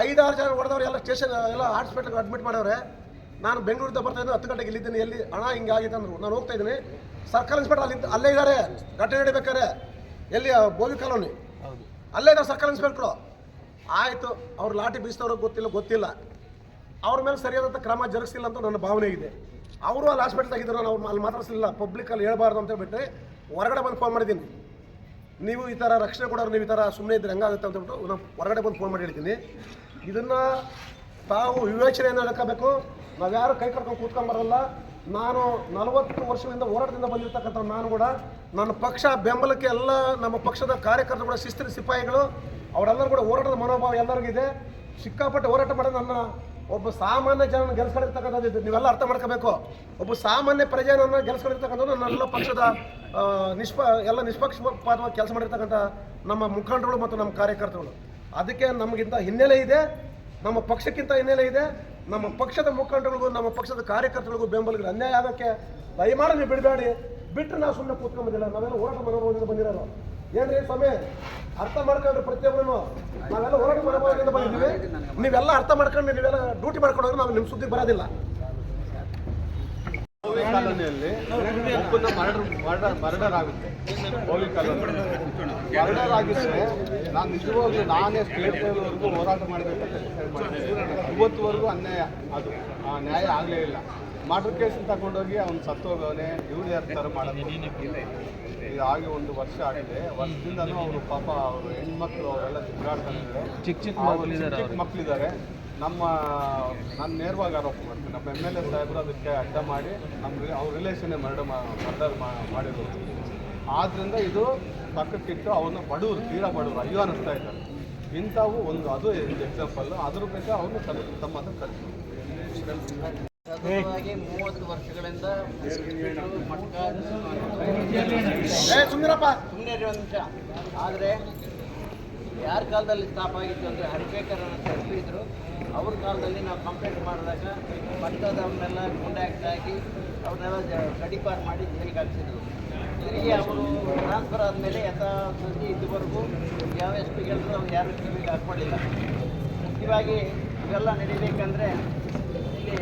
5-6 ಜನ ಹೊಡೆದವ್ರು ಎಲ್ಲ ಸ್ಟೇಷನ್ ಎಲ್ಲ ಹಾಸ್ಪಿಟ್ಲಿಗೆ ಅಡ್ಮಿಟ್ ಮಾಡವ್ರೆ. ನಾನು ಬೆಂಗಳೂರಿಂದ ಬರ್ತಾ ಇದ್ದೀನಿ, 10 ಗಂಟೆಗೆ ಇಲ್ಲಿದ್ದೀನಿ, ಎಲ್ಲಿ ಹಣ ಹಿಂಗೆ ಆಗಿದೆ ಅಂದರು. ನಾನು ಹೋಗ್ತಾ ಇದ್ದೀನಿ, ಸರ್ಕಲ್ ಇನ್ಸ್ಪೆಕ್ಟರ್ ಅಲ್ಲೇ ಇದ್ದಾರೆ, ಘಟನೆ ನಡಿಬೇಕಾರೆ ಎಲ್ಲಿ ಬೋವಿ ಕಾಲೋನಿ ಅಲ್ಲೇ ಇದ್ದಾರೆ ಸರ್ಕಲ್ ಇನ್ಸ್ಪೆಕ್ಟ್ರು. ಆಯಿತು, ಅವ್ರು ಲಾಠಿ ಬೀಸ್ತವ್ರಿಗೆ ಗೊತ್ತಿಲ್ಲ, ಅವ್ರ ಮೇಲೆ ಸರಿಯಾದಂಥ ಕ್ರಮ ಜರುಗಿಸಿಲ್ಲ ಅಂತ ನನ್ನ ಭಾವನೆ ಇದೆ. ಅವರು ಅಲ್ಲಿ ಹಾಸ್ಪಿಟ್ಲ್ ಆಗಿದ್ರು, ನಾನು ಅವ್ರು ಅಲ್ಲಿ ಮಾತಾಡಿಸಲಿಲ್ಲ, ಪಬ್ಲಿಕಲ್ಲಿ ಹೇಳ್ಬಾರ್ದು ಅಂತ ಹೇಳ್ಬಿಟ್ಟು ಹೊರಗಡೆ ಬಂದು ಫೋನ್ ಮಾಡಿದ್ದೀನಿ. ನೀವು ಈ ಥರ ರಕ್ಷಣೆ ಕೊಡೋರು ನೀವು ಈ ಥರ ಸುಮ್ಮನೆ ಇದ್ರೆ ಹೆಂಗಾಗುತ್ತೆ ಅಂತ ಹೇಳ್ಬಿಟ್ಟು ನಾನು ಹೊರಗಡೆ ಬಂದು ಫೋನ್ ಮಾಡಿ ಹೇಳ್ತೀನಿ. ಇದನ್ನು ತಾವು ವಿವೇಚನೆಯನ್ನು ಹೇಳ್ಕೋಬೇಕು. ನಾವ್ಯಾರು ಕೈ ಕಟ್ಕೊಂಡು ಕೂತ್ಕೊಂಬರಲ್ಲ. ನಾನು 40 ವರ್ಷಗಳಿಂದ ಹೋರಾಟದಿಂದ ಬಂದಿರ್ತಕ್ಕಂಥ ನಾನು ಕೂಡ ನನ್ನ ಪಕ್ಷ ಬೆಂಬಲಕ್ಕೆ ಎಲ್ಲ ನಮ್ಮ ಪಕ್ಷದ ಕಾರ್ಯಕರ್ತರು ಕೂಡ ಶಿಸ್ತಿನ ಸಿಪಾಯಿಗಳು ಅವರೆಲ್ಲರೂ ಕೂಡ ಹೋರಾಟದ ಮನೋಭಾವ ಎಲ್ಲರಿಗಿದೆ. ಸಿಕ್ಕಾಪಟ್ಟೆ ಹೋರಾಟ ಮಾಡೋದು ನನ್ನ ಒಬ್ಬ ಸಾಮಾನ್ಯ ಜನನ ಗೆಲ್ಸ್ಕೊಂಡಿರ್ತಕ್ಕಂಥದ್ದು ನೀವೆಲ್ಲ ಅರ್ಥ ಮಾಡ್ಕೋಬೇಕು. ಒಬ್ಬ ಸಾಮಾನ್ಯ ಪ್ರಜೆಯನ್ನು ಗೆಲ್ಸ್ಕೊಂಡಿರ್ತಕ್ಕಂಥದ್ದು ನನ್ನೆಲ್ಲ ಪಕ್ಷದ ಎಲ್ಲ ನಿಷ್ಪಕ್ಷಪಾತವಾಗಿ ಕೆಲಸ ಮಾಡಿರ್ತಕ್ಕಂಥ ನಮ್ಮ ಮುಖಂಡರುಗಳು ಮತ್ತು ನಮ್ಮ ಕಾರ್ಯಕರ್ತರುಗಳು. ಅದಕ್ಕೆ ನಮಗಿಂತ ಹಿನ್ನೆಲೆ ಇದೆ, ನಮ್ಮ ಪಕ್ಷಕ್ಕಿಂತ ಹಿನ್ನೆಲೆ ಇದೆ. ನಮ್ಮ ಪಕ್ಷದ ಮುಖಂಡರಿಗೂ ನಮ್ಮ ಪಕ್ಷದ ಕಾರ್ಯಕರ್ತರಿಗೂ ಬೆಂಬಲಿಗರು ಅನ್ಯಾಯ ಆಗೋಕ್ಕೆ ದಯಮಾಡಿ ನೀವು ಬಿಡಬೇಡಿ. ಬಿಟ್ಟರೆ ನಾವು ಸುಮ್ಮನೆ ಕೂತ್ಕೊಂಬೋದಿಲ್ಲ. ನಾವೆಲ್ಲ ಹೋರಾಟ ಮನೋಭಾವದಿಂದ ಬಂದಿರೋರು. ಏನ್ರಿ ಸ್ವಾಮಿ, ಅರ್ಥ ಮಾಡ್ಕೊಂಡ್ರೆ ಪ್ರತಿಯೊಬ್ಬರು ನಾವೆಲ್ಲ ಹೋರಾಟ ಮನೋಭಾವದಿಂದ ಬಂದಿದ್ದೀವಿ. ನೀವೆಲ್ಲ ಅರ್ಥ ಮಾಡ್ಕೊಂಡು ನೀವೆಲ್ಲ ಡ್ಯೂಟಿ ಮಾಡ್ಕೊಂಡ್ರೆ ನಾವು ನಿಮ್ಮ ಸುದ್ದಿಗೆ ಬರೋದಿಲ್ಲ. ಕಾಲೋನಿಯಲ್ಲಿ ಒಬ್ಬನ ಮರ್ಡರ್ ಆಗುತ್ತೆ. ಹೋಗಿ ಕಾಲೋನಿ ಮರ್ಡರ್ ಆಗಿದ್ರೆ ನಾನು ನಿಜವಾಗ್ಲೂ ನಾನೇ ಸ್ಟೇಟ್ ಲೆವೆಲ್ವರೆಗೂ ಹೋರಾಟ ಮಾಡಬೇಕಂತ ಡಿಸೈಡ್ ಮಾಡಿದ್ದೆ. ಇವತ್ತುವರೆಗೂ ಅನ್ಯಾಯ, ಅದು ಆ ನ್ಯಾಯ ಆಗಲೇ ಇಲ್ಲ. ಮರ್ಡರ್ ಕೇಸ್ ತಗೊಂಡೋಗಿ ಅವ್ನು ಸತ್ತೋಗವನೇ, ಇವ್ರು ಯಾರು ಥರ ಮಾಡೋದು. ಇದು ಆಗಿ 1 ವರ್ಷ ಆಗಿದೆ. ವರ್ಷದಿಂದನೂ ಅವರು ಪಾಪ ಅವರು ಹೆಣ್ಮಕ್ಳು ಅವರೆಲ್ಲ ತಿರುಗಾಡ್ಕೊಂಡಿದ್ದಾರೆ. ಚಿಕ್ಕ ಮಕ್ಕಳಿದ್ದಾರೆ. ನಾನು ನೇರವಾಗಿ ಆರೋಪ ಮಾಡ್ತೀನಿ. ನಮ್ಮ MLA ಸಾಹೇಬರು ಅದಕ್ಕೆ ಅಡ್ಡ ಮಾಡಿ ಅವ್ರ ರಿಲೇಷನ್ನೇ ಮರ್ಡರ್ ಮಾಡಿರೋದು. ಆದ್ದರಿಂದ ಇದು ಪಕ್ಕಕ್ಕಿಟ್ಟು ಅವ್ರನ್ನ ಬಡವರು, ತೀರಾ ಬಡವರು ಅಯ್ಯೋ ಅನ್ನಿಸ್ತಾ ಇದ್ದಾರೆ. ಇಂಥವು ಅದು ಎಕ್ಸಾಂಪಲ್. ಅದ್ರ ಬಗ್ಗೆ ಅವ್ರನ್ನ ತಮ್ಮ ಹತ್ರ ಕಲಿಸ್ತಾರೆ. ಸತತವಾಗಿ 30 ವರ್ಷಗಳಿಂದ ಸುಮ್ಮನಿರಪ್ಪ. ಸುಮ್ಮನೆ ಒಂದು ನಿಮಿಷ. ಆದರೆ ಯಾರ ಕಾಲದಲ್ಲಿ ಸ್ಟಾಪ್ ಆಗಿತ್ತು ಅಂದರೆ ಹರಿಬೇಕರ್ ಅಂತ ಇದ್ರು. ಅವ್ರ ಕಾಲದಲ್ಲಿ ನಾವು ಕಂಪ್ಲೇಂಟ್ ಮಾಡಿದಾಗ ಮಟ್ಟದವ್ರನ್ನೆಲ್ಲ ಕಾಂಟ್ಯಾಕ್ಟ್ ಆಗಿ ಅವ್ರನ್ನೆಲ್ಲ ಗಡಿಪಾರು ಮಾಡಿ ಜೈಲಿಗೆ ಹಾಕ್ಸಿದ್ರು. ತಿರುಗಿ ಅವರು ಟ್ರಾನ್ಸ್ಫರ್ ಆದಮೇಲೆ ಯಥಾಸ್ಥಿತಿ ಇದುವರೆಗೂ ಯಾವ SP ಗೆಲ್ಲರೂ ಅವ್ರು ಯಾರು ಕಿವಿಗೆ ಹಾಕ್ಕೊಳ್ಳಿಲ್ಲ. ಮುಖ್ಯವಾಗಿ ಇವೆಲ್ಲ ನಡೀಬೇಕಂದ್ರೆ ಇಲ್ಲಿ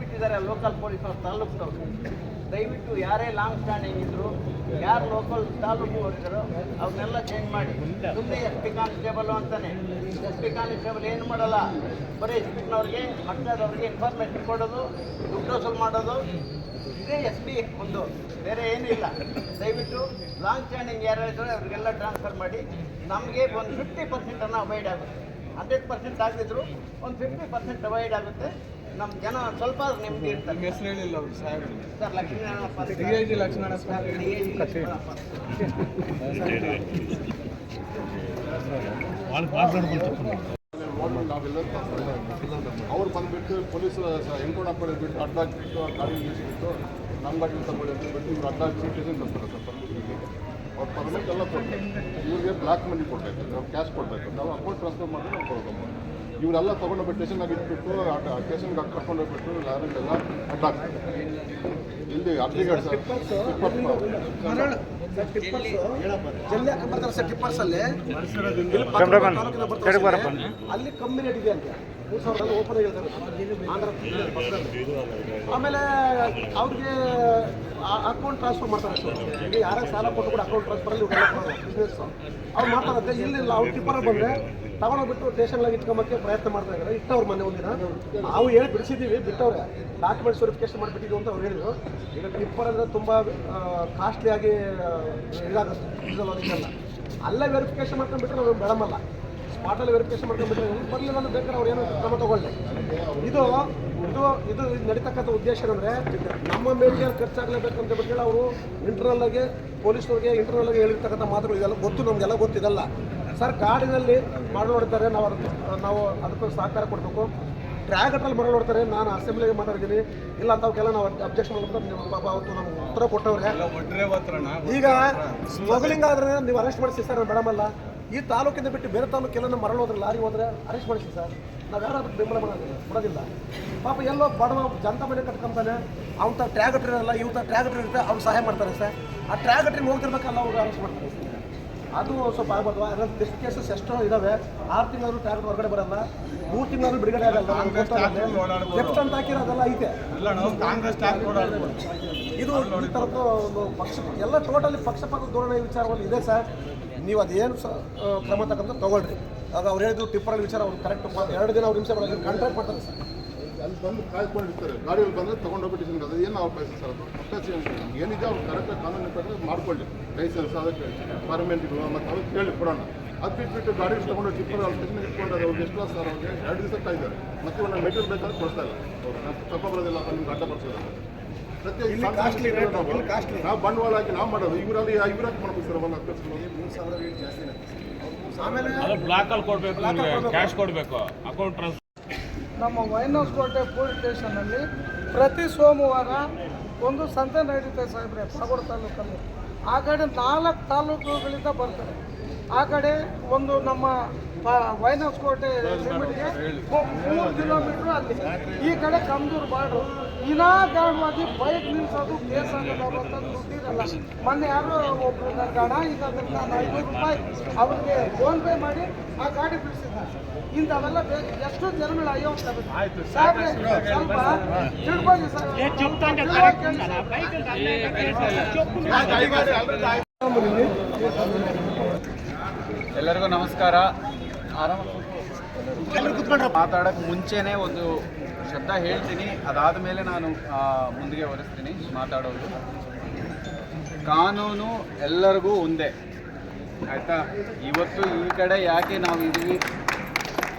ಬಿಟ್ಟಿದ್ದಾರೆ ಲೋಕಲ್ ಪೊಲೀಸರು, ತಾಲೂಕಿನವರು. ದಯವಿಟ್ಟು ಯಾರೇ ಲಾಂಗ್ ಸ್ಟ್ಯಾಂಡಿಂಗ್ ಇದ್ದರು, ಯಾರು ಲೋಕಲ್ ತಾಲೂಕು ಇದ್ದಾರೋ ಅವ್ರನ್ನೆಲ್ಲ ಚೇಂಜ್ ಮಾಡಿ. ಸುಮ್ಮನೆ SP ಕಾನ್ಸ್ಟೇಬಲ್ ಅಂತಾನೆ. SP ಕಾನ್ಸ್ಟೇಬಲ್ ಏನು ಮಾಡಲ್ಲ, ಬರೀ ಅವ್ರಿಗೆ ಮಟ್ಟದವ್ರಿಗೆ ಇನ್ಫಾರ್ಮೇಷನ್ ಕೊಡೋದು, ದುಡ್ಡು ವಸೂಲು ಮಾಡೋದು, ಇದೇ SP ಒಂದು, ಬೇರೆ ಏನೂ ಇಲ್ಲ. ದಯವಿಟ್ಟು ಲಾಂಗ್ ಸ್ಟ್ಯಾಂಡಿಂಗ್ ಯಾರು ಇದ್ದರೆ ಅವ್ರಿಗೆಲ್ಲ ಟ್ರಾನ್ಸ್ಫರ್ ಮಾಡಿ. ನಮಗೆ ಒಂದು 50% ಅವಾಯ್ಡ್ ಆಗುತ್ತೆ. 100% ಆಗದಿದ್ರು ಒಂದು 50% ಅವಾಯ್ಡ್ ಆಗುತ್ತೆ. ನಮ್ಮ ಜನ ಸ್ವಲ್ಪ ನೆಮ್ಮದಿ ಇರ್ತಾರೆ. ಹೆಸರು ಹೇಳಿಲ್ಲ ಅವರು ಸಾಹೇಬ್ ಸರ್ ಲಕ್ಷ್ಮೀನಾರಾಯಣಪ್ಪ, DIG ಲಕ್ಷ್ಮಣಪ್ಪ. ಅವ್ರು ಬಂದುಬಿಟ್ಟು ಪೊಲೀಸರು ಎನ್ಕೌಂಟರ್ ಬಿಟ್ಟು ಅಡ್ಡಾಕ್ಬಿಟ್ಟು ಗಾಡಿ ನಿಲ್ಲಿಸ್ಬಿಟ್ಟು ನಮ್ಮ ಗಾಡಿ ತಗೊಳ್ಳಿ ಅಂತ ಬಿಟ್ಟು ಇವ್ರು ಅಡ್ಡಾಕಿ ಸಿಟಿಸನ್ ಬರ್ತಾರೆ ಸರ್. ಪರ್ಮಿಷನ್ಗೆ ಅವ್ರು ಪರ್ಮಿಟ್ ಎಲ್ಲ ಕೊಡ್ತಾರೆ. ಇವ್ರಿಗೆ ಬ್ಲ್ಯಾಕ್ ಮನಿ ಕೊಡ್ತಾಯಿತ್ತು, ನಾವು ಕ್ಯಾಶ್ ಕೊಡ್ತಾಯಿತ್ತು. ನಾವು ಅಕೌಂಟ್ ಟ್ರಾನ್ಸ್ಫರ್ ಮಾಡಿ ನಾವು ಕೊಡೋದು. ಇವರೆಲ್ಲ ತೊಗೊಂಡೋಗ್ಬಿಟ್ಟು ಸ್ಟೇಷನ್ನಾಗಿ ಇಟ್ಬಿಟ್ಟು ಸ್ಟೇಷನ್ಗೆ ಕರ್ಕೊಂಡೋಗ್ಬಿಟ್ಟು ಲಾರಿಗೆಲ್ಲ ಅಡ್ಡಾಕ್ತಾರೆ. ಇಲ್ಲಿ ಅಪ್ಲಿಕೇಟ್ ಸರ್ ಜಲ್ಲಿ ಹಾಕಿ ಬರ್ತಾರೆ ಸರ್. ಟಿಪ್ಪರ್ಸಲ್ಲಿ ಅಲ್ಲಿ ಕಮ್ಮಿ ರೇಟ್ ಇದೆ ಅಂತ 3,000 ಓಪನ್ ಆಗಿರ್ತಾರೆ ಆಂಧ್ರ ಪಕ್ಕದಲ್ಲಿ. ಆಮೇಲೆ ಅವ್ರಿಗೆ ಅಕೌಂಟ್ ಟ್ರಾನ್ಸ್ಫರ್ ಮಾಡ್ತಾರೆ ಸರ್. ಈಗ ಯಾರ ಸಾಲ ಕೊಟ್ಟು ಕೂಡ ಅಕೌಂಟ್ ಟ್ರಾನ್ಸ್ಫರಲ್ಲಿ ಬಿಸ್ನೆಸ್ ಅವ್ರು ಮಾಡ್ತಾರಂತೆ. ಇಲ್ಲಿಲ್ಲ, ಅವ್ರು ಟಿಪ್ಪರ್ ಬಂದರೆ ತಗೊಂಡೋಗ್ಬಿಟ್ಟು ಸ್ಟೇಷನ್ಲಾಗಿ ಇಟ್ಕೊಂಬಕ್ಕೆ ಪ್ರಯತ್ನ ಮಾಡ್ತಾ ಇದ್ದಾರೆ. ಇಟ್ಟವ್ರು ಮೊನ್ನೆ ಒಂದಿನ ನಾವು ಹೇಳಿ ಬಿಡಿಸಿದ್ದೀವಿ, ಬಿಟ್ಟವ್ರೆ. ಡಾಕ್ಯುಮೆಂಟ್ಸ್ ವೆರಿಫಿಕೇಶನ್ ಮಾಡಿಬಿಟ್ಟಿದ್ದು ಅಂತ ಅವ್ರು ಹೇಳಿದ್ರು. ಈಗ ಟಿಪ್ಪರ್ ಅಂದರೆ ತುಂಬ ಕಾಸ್ಟ್ಲಿ ಆಗಿ ಇದಾಗುತ್ತೆ, ಡೀಸೆಲ್ ಅದಕ್ಕೆಲ್ಲ. ಅಲ್ಲೇ ವೆರಿಫಿಕೇಶನ್ ಮಾಡ್ಕೊಂಡ್ಬಿಟ್ರೆ ನಾವು ಬೆಳಮಲ್ಲ, ಸ್ಪಾಟಲ್ಲಿ ವೆರಿಫಿಕೇಶನ್ ಮಾಡ್ಕೊಂಡ್ಬಿಟ್ರೆ ಬರಲಿಲ್ಲ ಅಂದ್ರೆ ಬೇಕಾದ್ರೆ ಅವ್ರು ಏನೋ ಕ್ರಮ ತಗೊಳ್ಳಿ. ಇದು ಇದು ಇದು ನಡೀತಕ್ಕಂಥ ಉದ್ದೇಶ ಏನಂದರೆ ನಮ್ಮ ಮೇಲೆ ಖರ್ಚಾಗಲೇಬೇಕು ಅಂತ ಬಿಟ್ಟು ಅವರು ಇಂಟರ್ನಲ್ಲಾಗಿ ಪೊಲೀಸ್ನವ್ರಿಗೆ ಇಂಟರ್ನಲ್ಲಾಗಿ ಹೇಳಿರ್ತಕ್ಕಂಥ ಮಾತುಗಳು ಇದೆಲ್ಲ ಗೊತ್ತು, ನಮಗೆಲ್ಲ ಗೊತ್ತಿದಲ್ಲ ಸರ್. ಗಾಡಿನಲ್ಲಿ ನೋಡ್ತಾರೆ, ನಾವು ಅದಕ್ಕೆ ಸಹಕಾರ ಕೊಡಬೇಕು. ಟ್ರ್ಯಾಗಟ್ರಲ್ಲಿ ನೋಡ್ತಾರೆ. ನಾನು ಅಸೆಂಬ್ಲಿಗೆ ಮಾತಾಡಿದ್ದೀನಿ, ಇಲ್ಲ ಅಂತವಕ್ಕೆಲ್ಲ ನಾವು ಅಬ್ಜೆಕ್ಷನ್ ಮಾಡ್ಬಿಟ್ಟು ನಿಮ್ಮ ಪಾಪ ಅವತ್ತು ನಮ್ಗೆ ಉತ್ತರ ಕೊಟ್ಟವ್ರೆ. ಈಗ ಸ್ಮಗ್ಲಿಂಗ್ ಆದರೆ ನೀವು ಅರೆಸ್ಟ್ ಮಾಡಿಸಿ ಸರ್, ನಾನು ಬೇಡಮಲ್ಲ. ಈ ತಾಲೂಕಿಂದ ಬಿಟ್ಟು ಬೇರೆ ತಾಲೂಕೆಲ್ಲ ನಮ್ಮ ಹೋದ್ರೆ ಲಾರಿ ಹೋದರೆ ಅರೆಸ್ಟ್ ಮಾಡಿಸಿ ಸರ್. ನಾವು ಯಾರು ಅದಕ್ಕೆ ಬೆಂಬಲ ಕೊಡೋದಿಲ್ಲ. ಪಾಪ ಎಲ್ಲೋ ಬಡವ ಜನತಾ ಮನೆ ಕಟ್ಕೊಂತಾನೆ, ಅವ್ನ ಟ್ರ್ಯಾಗಟ್ರಿ ಇರಲ್ಲ, ಇವ್ರ ಟ್ರ್ಯಾಗಟ್ರಿ ಇರುತ್ತೆ, ಅವ್ರು ಸಹಾಯ ಮಾಡ್ತಾರೆ ಸರ್. ಆ ಟ್ರ್ಯಾಗಟ್ರಿಗೆ ಹೋಗ್ತಿರ್ಬೇಕಲ್ಲ ಅವ್ರು ಅರೆಸ್ಟ್ ಮಾಡ್ತಾರೆ ಸರ್. ಅದು ಸ್ವಲ್ಪ ಆಗ್ಬಾರ್ದು. ಅದರಲ್ಲಿ ಟೆಸ್ಟ್ ಕೇಸಸ್ ಎಷ್ಟೋ ಇದ್ದಾವೆ. 6 ತಿಂಗಳು ಟ್ರ್ಯಾಗಟ್ ಹೊರಗಡೆ ಬರಲ್ಲ, 3 ತಿಂಗಳು ಬಿಡುಗಡೆ ಆಗಲ್ಲ. ಲೆಫ್ಟ್ ಅಂತ ಹಾಕಿರೋದೆಲ್ಲ ಐತೆ. ಇದು ಈ ಥರದ್ದು ಒಂದು ಪಕ್ಷ ಎಲ್ಲ ಟೋಟಲಿ ಪಕ್ಷಪಾತ ಧೋರಣೆ ವಿಚಾರದಲ್ಲಿ ಇದೆ ಸರ್. ನೀವು ಅದೇನು ಕ್ರಮ ತಗೊಂಡು ತೊಗೊಳ್ರಿ. ಆಗ ಅವ್ರು ಹೇಳಿದ್ರು ಟಿಪ್ಪರಲ್ಲಿ ವಿಚಾರ ಅವ್ರು ಕರೆಕ್ಟ್ 2 ದಿನ ಅವ್ರು ನಿಮಿಷ ಒಳಗೆ ಕಾಂಟ್ರಾಕ್ಟ್ ಮಾಡ್ತಾರೆ ಸರ್. ಅಲ್ಲಿ ಬಂದು ಕಾಯ್ಕೊಂಡಿರ್ತಾರೆ. ಗಾಡಿಯಲ್ಲಿ ಬಂದರೆ ತೊಗೊಂಡೋಗ್ಬಿಟ್ಟಿದ್ದೀನಿ. ಅದು ಏನು ಅವಕಾಶ ಸರ್? ಅದು ಅವಕಾಶ ಏನಿದೆ ಅವ್ರು ಕರೆಕ್ಟಾಗಿ ಕಾನೂನು ಪ್ರಕಾರ ಮಾಡ್ಕೊಳ್ಳಿ. ಲೈಸೆನ್ಸ್ ಅದಕ್ಕೆ ಪರ್ಮೆಂಟ್ಗಳು ಮತ್ತು ಅವ್ರು ಕೇಳಿ ಕೊಡೋಣ. ಅದು ಬಿಟ್ಬಿಟ್ಟು ಗಾಡಿ ತೊಗೊಂಡು ಟಿಪ್ಪರ್ ಅಲ್ಲಿ ಸ್ಟೇಷನ್ ಇಟ್ಕೊಂಡು ಅವ್ರಿಗೆ ಎಷ್ಟು ಲಾಸ್ ಸರ್ ಅವ್ರಿಗೆ 2 ದಿವಸ ಕಾಯ್ತಾರೆ ಮತ್ತೆ ಒಂದು ಮೆಟೀರಿಯಲ್ ಬೇಕಾದ್ರೆ ಕೊಡ್ತಾ ಇಲ್ಲ ಅವ್ರು ತಪ್ಪ ಬರೋದಿಲ್ಲ ನಿಮ್ಗೆ ಅಡ್ಡ ಬರ್ಸೋದು ನಾವು ಬಂಡವಾಳ ಹಾಕಿ ನಾವು ಮಾಡೋದು ಇವರಲ್ಲಿ ಇವರಾಗಿ ಮಾಡ್ಬೇಕು ಸರ್ ಒಂದು 3,000 ರೇಟ್ ಜಾಸ್ತಿ ಆಗುತ್ತೆ. ಅದು ಬ್ಲಾಕಲ್ಲಿ ಕೊಡಬೇಕು, ನಿಮಗೆ ಕ್ಯಾಶ್ ಕೊಡಬೇಕು, ಅಕೌಂಟ್ ಟ್ರಾನ್ಸ್ಫರ್. ನಮ್ಮ ವೈನಸ್ಕೋಟೆ ಪೊಲೀಸ್ ಸ್ಟೇಷನಲ್ಲಿ ಪ್ರತಿ ಸೋಮವಾರ ಒಂದು ಸಂತೆ ನಡೀತದೆ ಸಾಹೇಬ್ರೆ, ಪಾಗೋಡು ತಾಲೂಕಲ್ಲಿ. ಆ ಕಡೆ 4 ತಾಲೂಕುಗಳಿಂದ ಬರ್ತಾರೆ. ಆ ಕಡೆ ಒಂದು ನಮ್ಮ ವೈನಸ್ಕೋಟೆ ಲಿಮಿಟ್ಗೆ 3 ಕಿಲೋಮೀಟ್ರ್ ಅಲ್ಲಿ, ಈ ಕಡೆ ಕಮ್ದೂರು ಬಾರ್ಡ್ರು. ವಿನಾಕಾರಣವಾಗಿ ಬೈಕ್ ನಿಲ್ಲಿಸೋದು ಕೇಸ್ ಆಗೋದು ಅಂತ ದುಡ್ಡಿರಲ್ಲ. ಮೊನ್ನೆ ಯಾರೋ ಒಬ್ಬರು ನನಗೆ ಹಣ ಇಲ್ಲದಂತ ನಾನು 500 ರೂಪಾಯಿ ಅವ್ರಿಗೆ ಫೋನ್ಪೇ ಮಾಡಿ ಆ ಗಾಡಿ ಬಿಡಿಸಿದ್ದಾರೆ. ಇಂಥವೆಲ್ಲ ಎಷ್ಟು ಜನಗಳು ಅಯ್ಯೋ ಸಾಹೇಬ್ರೆ ಸ್ವಲ್ಪ ತಿಳ್ಕೊಳ್ಳಿ ಸರ್. ಎಲ್ಲರಿಗೂ ನಮಸ್ಕಾರ. ಮಾತಾಡೋಕ್ಕೆ ಮುಂಚೆನೇ ಒಂದು ಶಬ್ದ ಹೇಳ್ತೀನಿ, ಅದಾದ ಮೇಲೆ ನಾನು ಮುಂದಿಗೆ ಹೊರಿಸ್ತೀನಿ ಮಾತಾಡೋದು. ಕಾನೂನು ಎಲ್ಲರಿಗೂ ಒಂದೇ, ಆಯಿತಾ? ಇವತ್ತು ಈ ಕಡೆ ಯಾಕೆ ನಾವು ಇದ್ದೀವಿ,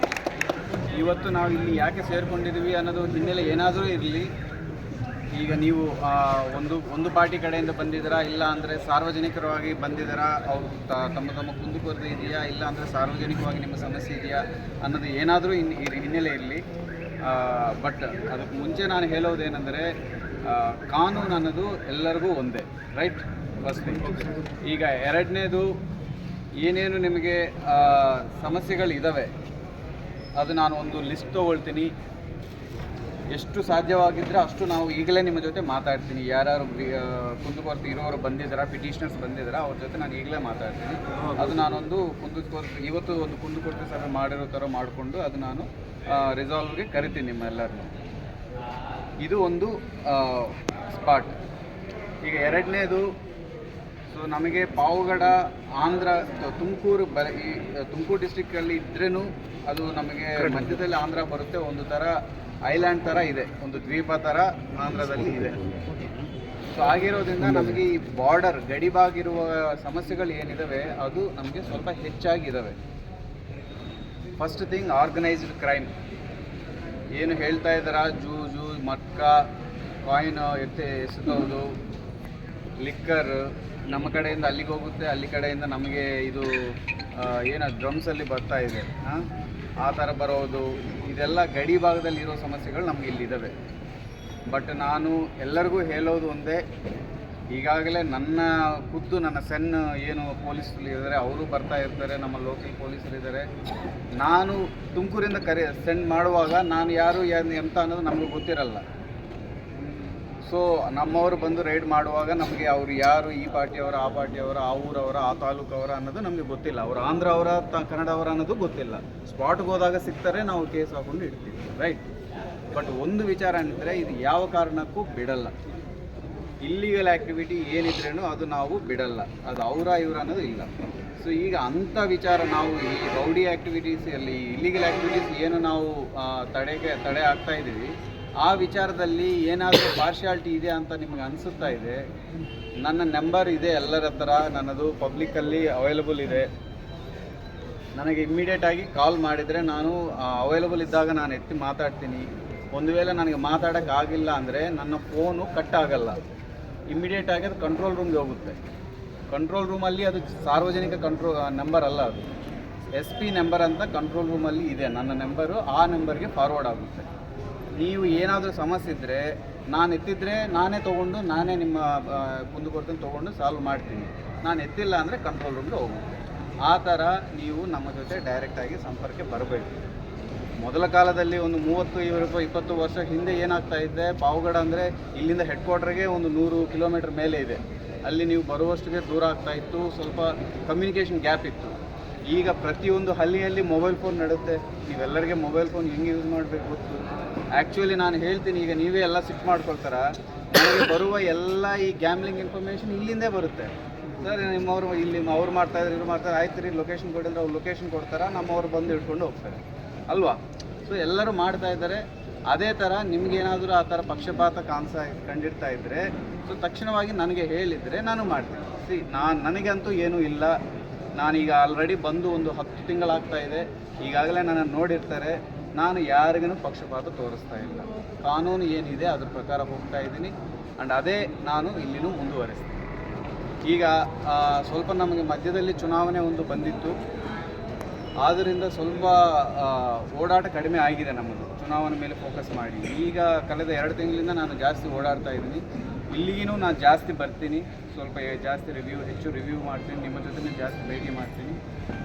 ಇವತ್ತು ನಾವು ಇಲ್ಲಿ ಯಾಕೆ ಸೇರಿಕೊಂಡಿದ್ದೀವಿ ಅನ್ನೋದು ಹಿನ್ನೆಲೆ ಏನಾದರೂ ಇರಲಿ. ಈಗ ನೀವು ಒಂದು ಪಾರ್ಟಿ ಕಡೆಯಿಂದ ಬಂದಿದ್ದೀರಾ, ಇಲ್ಲ ಅಂದರೆ ಸಾರ್ವಜನಿಕರವಾಗಿ ಬಂದಿದ್ದೀರಾ, ಅವರು ತಮ್ಮ ಕುಂದುಕೊರತೆ ಇದೆಯಾ, ಇಲ್ಲ ಅಂದರೆ ಸಾರ್ವಜನಿಕವಾಗಿ ನಿಮ್ಮ ಸಮಸ್ಯೆ ಇದೆಯಾ ಅನ್ನೋದು ಏನಾದರೂ ಹಿನ್ನೆಲೆ ಇರಲಿ. ಬಟ್ ಅದಕ್ಕೆ ಮುಂಚೆ ನಾನು ಹೇಳೋದೇನೆಂದರೆ ಕಾನೂನು ಅನ್ನೋದು ಎಲ್ಲರಿಗೂ ಒಂದೇ, ರೈಟ್? First thing. ಈಗ ಎರಡನೇದು, ಏನೇನು ನಿಮಗೆ ಸಮಸ್ಯೆಗಳಿದ್ದಾವೆ ಅದು ನಾನು ಒಂದು ಲಿಸ್ಟ್ ತೊಗೊಳ್ತೀನಿ. ಎಷ್ಟು ಸಾಧ್ಯವಾಗಿದ್ದರೆ ಅಷ್ಟು ನಾವು ಈಗಲೇ ನಿಮ್ಮ ಜೊತೆ ಮಾತಾಡ್ತೀನಿ. ಯಾರ್ಯಾರು ಕುಂದುಕೊರತೆ ಇರೋರು ಬಂದಿದ್ದಾರಾ, ಪಿಟಿಷನರ್ಸ್ ಬಂದಿದ್ದಾರಾ, ಅವ್ರ ಜೊತೆ ನಾನು ಈಗಲೇ ಮಾತಾಡ್ತೀನಿ. ಅದು ನಾನೊಂದು ಇವತ್ತು ಒಂದು ಕುಂದುಕೊರತೆ ಸಭೆ ಮಾಡಿರೋ ಥರ ಮಾಡಿಕೊಂಡು ಅದು ನಾನು ರಿಸಾಲ್ವ್ಗೆ ಕರಿತೀನಿ ನಿಮ್ಮೆಲ್ಲರನ್ನು. ಇದು ಒಂದು ಸ್ಪಾಟ್. ಈಗ ಎರಡನೇದು, ಸೊ ನಮಗೆ ಪಾವಗಡ ಆಂಧ್ರ ತುಮಕೂರು ಈ ತುಮಕೂರು ಡಿಸ್ಟಿಕ್ಕಲ್ಲಿ ಇದ್ರೂ ಅದು ನಮಗೆ ಮಧ್ಯದಲ್ಲಿ ಆಂಧ್ರ ಬರುತ್ತೆ. ಒಂದು ಥರ ಐಲ್ಯಾಂಡ್ ಥರ ಇದೆ, ಒಂದು ದ್ವೀಪ ಥರ ಆಂಧ್ರದಲ್ಲಿ ಇದೆ. ಸೊ ಆಗಿರೋದ್ರಿಂದ ನಮಗೆ ಈ ಬಾರ್ಡರ್ ಗಡಿಭಾಗಿರುವ ಸಮಸ್ಯೆಗಳು ಏನಿದ್ದಾವೆ ಅದು ನಮಗೆ ಸ್ವಲ್ಪ ಹೆಚ್ಚಾಗಿದ್ದಾವೆ. ಫಸ್ಟ್ ಥಿಂಗ್, ಆರ್ಗನೈಸ್ಡ್ ಕ್ರೈಮ್ ಏನು ಹೇಳ್ತಾ ಇದ್ದಾರಾ, ಜೂಜು, ಮಟ್ಕ, ಕಾಯಿನ್ ಎಸೆದೋದು, ಲಿಕ್ಕರ್ ನಮ್ಮ ಕಡೆಯಿಂದ ಅಲ್ಲಿಗೆ ಹೋಗುತ್ತೆ, ಅಲ್ಲಿ ಕಡೆಯಿಂದ ನಮಗೆ ಇದು ಡ್ರಮ್ಸಲ್ಲಿ ಬರ್ತಾ ಇದೆ, ಆ ಥರ ಬರೋದು, ಇದೆಲ್ಲ ಗಡಿ ಭಾಗದಲ್ಲಿರೋ ಸಮಸ್ಯೆಗಳು ನಮಗೆ ಇಲ್ಲಿದ್ದಾವೆ. ಬಟ್ ನಾನು ಎಲ್ಲರಿಗೂ ಹೇಳೋದು ಒಂದೇ, ಈಗಾಗಲೇ ನನ್ನ ಸೆನ್ ಏನು ಪೊಲೀಸರು ಇದ್ದಾರೆ ಅವರು ಬರ್ತಾ ಇರ್ತಾರೆ, ನಮ್ಮ ಲೋಕಲ್ ಪೊಲೀಸರಿದ್ದಾರೆ. ನಾನು ತುಮಕೂರಿಂದ ಸೆಂಡ್ ಮಾಡುವಾಗ ನಾನು ಯಾರು ಎಂತ ಅನ್ನೋದು ನಮಗೆ ಗೊತ್ತಿರಲ್ಲ. ಸೊ ನಮ್ಮವರು ಬಂದು ರೈಡ್ ಮಾಡುವಾಗ ನಮಗೆ ಅವರು ಯಾರು, ಈ ಪಾರ್ಟಿಯವರ, ಆ ಪಾರ್ಟಿಯವರ, ಆ ಊರವರ, ಆ ತಾಲೂಕವರ ಅನ್ನೋದು ನಮಗೆ ಗೊತ್ತಿಲ್ಲ. ಅವರು ಆಂಧ್ರ ಅವರ, ಕನ್ನಡವರ ಅನ್ನೋದು ಗೊತ್ತಿಲ್ಲ. ಸ್ಪಾಟ್ಗೆ ಹೋದಾಗ ಸಿಗ್ತಾರೆ, ನಾವು ಕೇಸ್ ಹಾಕೊಂಡು ಇಡ್ತೀವಿ, ರೈಟ್? ಬಟ್ ಒಂದು ವಿಚಾರ ಅಂದರೆ, ಇದು ಯಾವ ಕಾರಣಕ್ಕೂ ಬಿಡಲ್ಲ. ಇಲ್ಲಿಗಲ್ ಆ್ಯಕ್ಟಿವಿಟಿ ಏನಿದ್ರೇನು ಅದು ನಾವು ಬಿಡಲ್ಲ, ಅದು ಇವರ ಅನ್ನೋದು ಇಲ್ಲ. ಸೊ ಈಗ ಅಂಥ ವಿಚಾರ ನಾವು ಈ ರೌಡಿ ಆ್ಯಕ್ಟಿವಿಟೀಸಲ್ಲಿ, ಇಲ್ಲಿಗಲ್ ಆ್ಯಕ್ಟಿವಿಟೀಸ್ ಏನು ನಾವು ತಡೆ ಆಗ್ತಾ ಇದ್ದೀವಿ, ಆ ವಿಚಾರದಲ್ಲಿ ಏನಾದರೂ ಪಾರ್ಶಿಯಾಲಿಟಿ ಇದೆ ಅಂತ ನಿಮಗೆ ಅನಿಸುತ್ತಾ ಇದೆ, ನನ್ನ ನಂಬರ್ ಇದೆ ಎಲ್ಲರ ಹತ್ರ, ನನ್ನದು ಪಬ್ಲಿಕ್ಕಲ್ಲಿ ಅವೈಲಬಲ್ ಇದೆ. ನನಗೆ ಇಮ್ಮಿಡಿಯೇಟಾಗಿ ಕಾಲ್ ಮಾಡಿದರೆ ನಾನು ಅವೈಲಬಲ್ ಇದ್ದಾಗ ನಾನು ಎತ್ತಿ ಮಾತಾಡ್ತೀನಿ. ಒಂದು ವೇಳೆ ನನಗೆ ಮಾತಾಡೋಕ್ಕಾಗಿಲ್ಲ ಅಂದರೆ ನನ್ನ ಫೋನು ಕಟ್ ಆಗಲ್ಲ, ಇಮ್ಮಿಡಿಯೇಟಾಗಿ ಅದು ಕಂಟ್ರೋಲ್ ರೂಮ್ಗೆ ಹೋಗುತ್ತೆ. ಕಂಟ್ರೋಲ್ ರೂಮಲ್ಲಿ ಅದು ಸಾರ್ವಜನಿಕ ನಂಬರ್ ಅಲ್ಲ, ಅದು SP ನಂಬರ್ ಅಂತ ಕಂಟ್ರೋಲ್ ರೂಮಲ್ಲಿ ಇದೆ ನನ್ನ ನಂಬರು, ಆ ನಂಬರ್ಗೆ ಫಾರ್ವರ್ಡ್ ಆಗುತ್ತೆ. ನೀವು ಏನಾದರೂ ಸಮಸ್ಯೆ ಇದ್ದರೆ ನಾನು ಎತ್ತಿದ್ರೆ ನಾನೇ ತೊಗೊಂಡು ನಾನೇ ನಿಮ್ಮ ಕುಂದುಕೊರತೆ ತೊಗೊಂಡು ಸಾಲ್ವ್ ಮಾಡ್ತೀನಿ. ನಾನು ಎತ್ತಿಲ್ಲ ಅಂದರೆ ಕಂಟ್ರೋಲ್ ರೂಮ್ಗೆ ಹೋಗುತ್ತೆ. ಆ ಥರ ನೀವು ನಮ್ಮ ಜೊತೆ ಡೈರೆಕ್ಟಾಗಿ ಸಂಪರ್ಕ ಬರಬೇಕು. ಮೊದಲ ಕಾಲದಲ್ಲಿ ಒಂದು 30-20 ವರ್ಷ ಹಿಂದೆ ಏನಾಗ್ತಾ ಇದೆ, ಪಾವಗಡ ಅಂದರೆ ಇಲ್ಲಿಂದ ಹೆಡ್ ಕ್ವಾರ್ಟರ್ಗೆ ಒಂದು 100 ಕಿಲೋಮೀಟರ್ ಮೇಲೆ ಇದೆ. ಅಲ್ಲಿ ನೀವು ಬರುವಷ್ಟಿಗೆ ದೂರ ಆಗ್ತಾಯಿತ್ತು, ಸ್ವಲ್ಪ ಕಮ್ಯುನಿಕೇಷನ್ ಗ್ಯಾಪ್ ಇತ್ತು. ಈಗ ಪ್ರತಿಯೊಂದು ಹಳ್ಳಿಯಲ್ಲಿ ಮೊಬೈಲ್ ಫೋನ್ ನಡುತ್ತೆ. ನೀವೆಲ್ಲರಿಗೆ ಮೊಬೈಲ್ ಫೋನ್ ಹೆಂಗೆ ಯೂಸ್ ಮಾಡಬೇಕು ಗೊತ್ತು. ಆ್ಯಕ್ಚುಲಿ ನಾನು ಹೇಳ್ತೀನಿ, ಈಗ ನೀವೇ ಎಲ್ಲ ಸಿಕ್ ಮಾಡ್ಕೊಳ್ತಾರ, ನನಗೆ ಬರುವ ಎಲ್ಲ ಈ ಗ್ಯಾಮ್ಲಿಂಗ್ ಇನ್ಫಾರ್ಮೇಷನ್ ಇಲ್ಲಿಂದೇ ಬರುತ್ತೆ. ಸರ್ ನಿಮ್ಮವರು ಇಲ್ಲಿ ಅವ್ರು ಮಾಡ್ತಾಯಿದ್ರೆ ಇವ್ರು ಮಾಡ್ತಾರೆ, ಆಯ್ತು ರೀ ಲೊಕೇಶನ್ ಕೊಡಿದ್ರೆ ಅವ್ರು ಲೊಕೇಶನ್ ಕೊಡ್ತಾರೆ, ನಮ್ಮವ್ರು ಬಂದು ಇಟ್ಕೊಂಡು ಹೋಗ್ತಾರೆ ಅಲ್ವಾ? ಸೊ ಎಲ್ಲರೂ ಮಾಡ್ತಾ ಇದ್ದಾರೆ. ಅದೇ ಥರ ನಿಮಗೇನಾದರೂ ಆ ಥರ ಪಕ್ಷಪಾತ ಕಂಡಿಡ್ತಾ ಇದ್ದರೆ ಸೊ ತಕ್ಷಣವಾಗಿ ನನಗೆ ಹೇಳಿದರೆ ನಾನು ಮಾಡ್ತೀನಿ. ನನಗಂತೂ ಏನೂ ಇಲ್ಲ. ನಾನೀಗ ಆಲ್ರೆಡಿ ಬಂದು ಒಂದು 10 ತಿಂಗಳಾಗ್ತಾ ಇದೆ. ಈಗಾಗಲೇ ನನ್ನನ್ನು ನೋಡಿರ್ತಾರೆ. ನಾನು ಯಾರಿಗೂ ಪಕ್ಷಪಾತ ತೋರಿಸ್ತಾ ಇಲ್ಲ. ಕಾನೂನು ಏನಿದೆ ಅದ್ರ ಪ್ರಕಾರ ಹೋಗ್ತಾ ಇದ್ದೀನಿ. ಆ್ಯಂಡ್ ಅದೇ ನಾನು ಇಲ್ಲಿನೂ ಮುಂದುವರಿಸ್ತೀನಿ. ಈಗ ಸ್ವಲ್ಪ ನಮಗೆ ಮಧ್ಯದಲ್ಲಿ ಚುನಾವಣೆ ಒಂದು ಬಂದಿತ್ತು. ಆದ್ದರಿಂದ ಸ್ವಲ್ಪ ಓಡಾಟ ಕಡಿಮೆ ಆಗಿದೆ ನಮ್ಮದು, ಚುನಾವಣೆ ಮೇಲೆ ಫೋಕಸ್ ಮಾಡಿ. ಈಗ ಕಳೆದ 2 ತಿಂಗಳಿಂದ ನಾನು ಜಾಸ್ತಿ ಓಡಾಡ್ತಾ ಇದ್ದೀನಿ. ಇಲ್ಲಿಗೂ ನಾನು ಜಾಸ್ತಿ ಬರ್ತೀನಿ, ಸ್ವಲ್ಪ ಜಾಸ್ತಿ ಹೆಚ್ಚು ರಿವ್ಯೂ ಮಾಡ್ತೀನಿ, ನಿಮ್ಮ ಜೊತೆ ಜಾಸ್ತಿ ಭೇಟಿ ಮಾಡ್ತೀನಿ.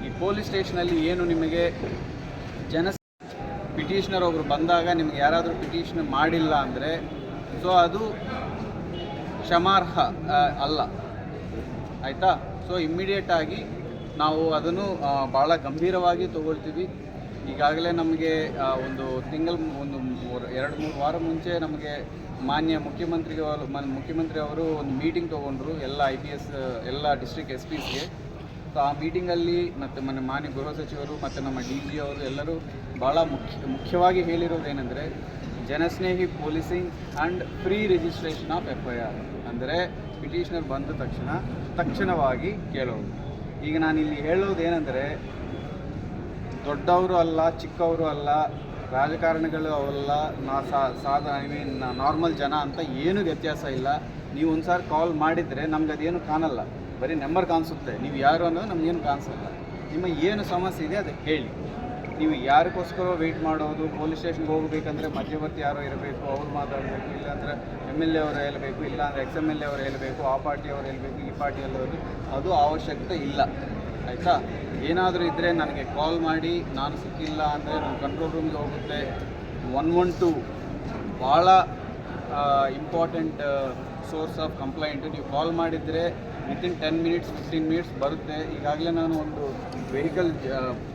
ಈ ಪೊಲೀಸ್ ಸ್ಟೇಷನಲ್ಲಿ ಏನು ನಿಮಗೆ ಪಿಟಿಷನರ್ ಒಬ್ಬರು ಬಂದಾಗ ನಿಮಗೆ ಯಾರಾದರೂ ಪಿಟಿಷನ್ ಮಾಡಿಲ್ಲ ಅಂದರೆ ಸೊ ಅದು ಕ್ಷಮಾರ್ಹ ಅಲ್ಲ, ಆಯಿತಾ? ಸೊ ಇಮ್ಮಿಡಿಯೇಟಾಗಿ ನಾವು ಅದನ್ನು ಭಾಳ ಗಂಭೀರವಾಗಿ ತಗೊಳ್ತೀವಿ. ಈಗಾಗಲೇ ನಮಗೆ ಒಂದು ಒಂದು 2-3 ವಾರ ಮುಂಚೆ ನಮಗೆ ಮಾನ್ಯ ಮುಖ್ಯಮಂತ್ರಿ ಅವರು ಒಂದು ಮೀಟಿಂಗ್ ತೊಗೊಂಡ್ರು ಎಲ್ಲ IPS ಎಲ್ಲ ಡಿಸ್ಟ್ರಿಕ್ಟ್ SPಸ್ಗೆ. ಸೊ ಆ ಮೀಟಿಂಗಲ್ಲಿ ಮತ್ತು ಮಾನ್ಯ ಗೃಹ ಸಚಿವರು ಮತ್ತು ನಮ್ಮ DG ಅವರು ಎಲ್ಲರೂ ಭಾಳ ಮುಖ್ಯವಾಗಿ ಹೇಳಿರೋದೇನೆಂದರೆ ಜನಸ್ನೇಹಿ policing and free registration of FIR. ಅಂದರೆ ಪಿಟಿಷನರ್ ಬಂದ ತಕ್ಷಣವಾಗಿ ಕೇಳೋದು. ಈಗ ನಾನಿಲ್ಲಿ ಹೇಳೋದೇನೆಂದರೆ ದೊಡ್ಡವರು ಅಲ್ಲ, ಚಿಕ್ಕವರು ಅಲ್ಲ, ರಾಜಕಾರಣಿಗಳು ಅವಲ್ಲ, ನಾರ್ಮಲ್ ಜನ ಅಂತ ಏನೂ ವ್ಯತ್ಯಾಸ ಇಲ್ಲ. ನೀವು ಒಂದು ಸಾರಿ ಕಾಲ್ ಮಾಡಿದರೆ ನಮ್ಗೆ ಅದೇನು ಕಾಣಲ್ಲ, ಬರೀ ನಂಬರ್ ಕಾಣಿಸುತ್ತೆ. ನೀವು ಯಾರು ಅನ್ನೋದು ನಮಗೇನು ಕಾಣಿಸಲ್ಲ. ನಿಮ್ಮ ಏನು ಸಮಸ್ಯೆ ಇದೆ ಅದಕ್ಕೆ ಹೇಳಿ. ನೀವು ಯಾರಿಗೋಸ್ಕರ ವೆಯ್ಟ್ ಮಾಡೋದು, ಪೊಲೀಸ್ ಸ್ಟೇಷನ್ಗೆ ಹೋಗಬೇಕಂದ್ರೆ ಮಧ್ಯವರ್ತಿ ಯಾರೋ ಇರಬೇಕು, ಅವ್ರು ಮಾತಾಡಬೇಕು, ಇಲ್ಲಾಂದರೆ MLA ಅವರು ಹೇಳಬೇಕು, ಇಲ್ಲಾಂದರೆ XMLA ಅವರು ಹೇಳಬೇಕು, ಆ ಪಾರ್ಟಿಯವರು ಹೇಳಬೇಕು, ಈ ಪಾರ್ಟಿಯಲ್ಲವರು, ಅದು ಅವಶ್ಯಕತೆ ಇಲ್ಲ, ಆಯಿತಾ? ಏನಾದರೂ ಇದ್ದರೆ ನನಗೆ ಕಾಲ್ ಮಾಡಿ. ನಾನು ಸಿಕ್ಕಿಲ್ಲ ಅಂದರೆ ನಾನು ಕಂಟ್ರೋಲ್ ರೂಮ್ಗೆ ಹೋಗುತ್ತೆ. 112 ಭಾಳ ಇಂಪಾರ್ಟೆಂಟ್ ಸೋರ್ಸ್ ಆಫ್ ಕಂಪ್ಲೇಂಟ್. ನೀವು ಕಾಲ್ ಮಾಡಿದರೆ ವಿತಿನ್ 10 ಮಿನಿಟ್ಸ್ 15 ಮಿನಿಟ್ಸ್ ಬರುತ್ತೆ. ಈಗಾಗಲೇ ನಾನು ಒಂದು ವೆಹಿಕಲ್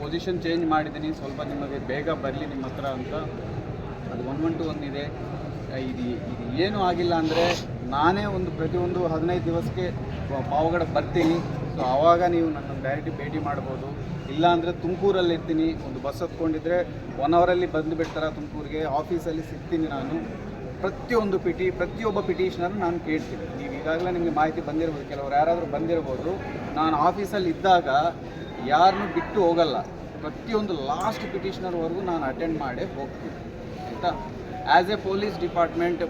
ಪೊಸಿಷನ್ ಚೇಂಜ್ ಮಾಡಿದ್ದೀನಿ, ಸ್ವಲ್ಪ ನಿಮಗೆ ಬೇಗ ಬರಲಿ ನಿಮ್ಮ ಹತ್ರ ಅಂತ. ಅದು 112 ಒಂದಿದೆ. ಇದು ಏನೂ ಆಗಿಲ್ಲ ಅಂದರೆ ನಾನೇ ಪ್ರತಿಯೊಂದು 15 ದಿವಸಕ್ಕೆ ಪಾವಗಡ ಬರ್ತೀನಿ. ಸೊ ಆವಾಗ ನೀವು ನನ್ನ ಡೈರೆಕ್ಟ್ ಭೇಟಿ ಮಾಡ್ಬೋದು. ಇಲ್ಲಾಂದರೆ ತುಮಕೂರಲ್ಲಿ ಇರ್ತೀನಿ, ಒಂದು ಬಸ್ ಹತ್ಕೊಂಡಿದ್ರೆ 1 ಅವರಲ್ಲಿ ಬಂದುಬಿಡ್ತಾರೆ ತುಮಕೂರಿಗೆ. ಆಫೀಸಲ್ಲಿ ಸಿಗ್ತೀನಿ ನಾನು. ಪ್ರತಿಯೊಬ್ಬ ಪಿಟಿಷನರ್ ನಾನು ಕೇಳ್ತೀನಿ. ನೀವು ಈಗಾಗಲೇ ನಿಮಗೆ ಮಾಹಿತಿ ಬಂದಿರ್ಬೋದು, ಕೆಲವರು ಯಾರಾದರೂ ಬಂದಿರ್ಬೋದು. ನಾನು ಆಫೀಸಲ್ಲಿ ಇದ್ದಾಗ ಯಾರನ್ನೂ ಬಿಟ್ಟು ಹೋಗಲ್ಲ. ಪ್ರತಿಯೊಂದು ಲಾಸ್ಟ್ ಪಿಟಿಷನರ್ವರೆಗೂ ನಾನು ಅಟೆಂಡ್ ಮಾಡೇ ಹೋಗ್ತೀನಿ, ಆಯಿತಾ? As a police department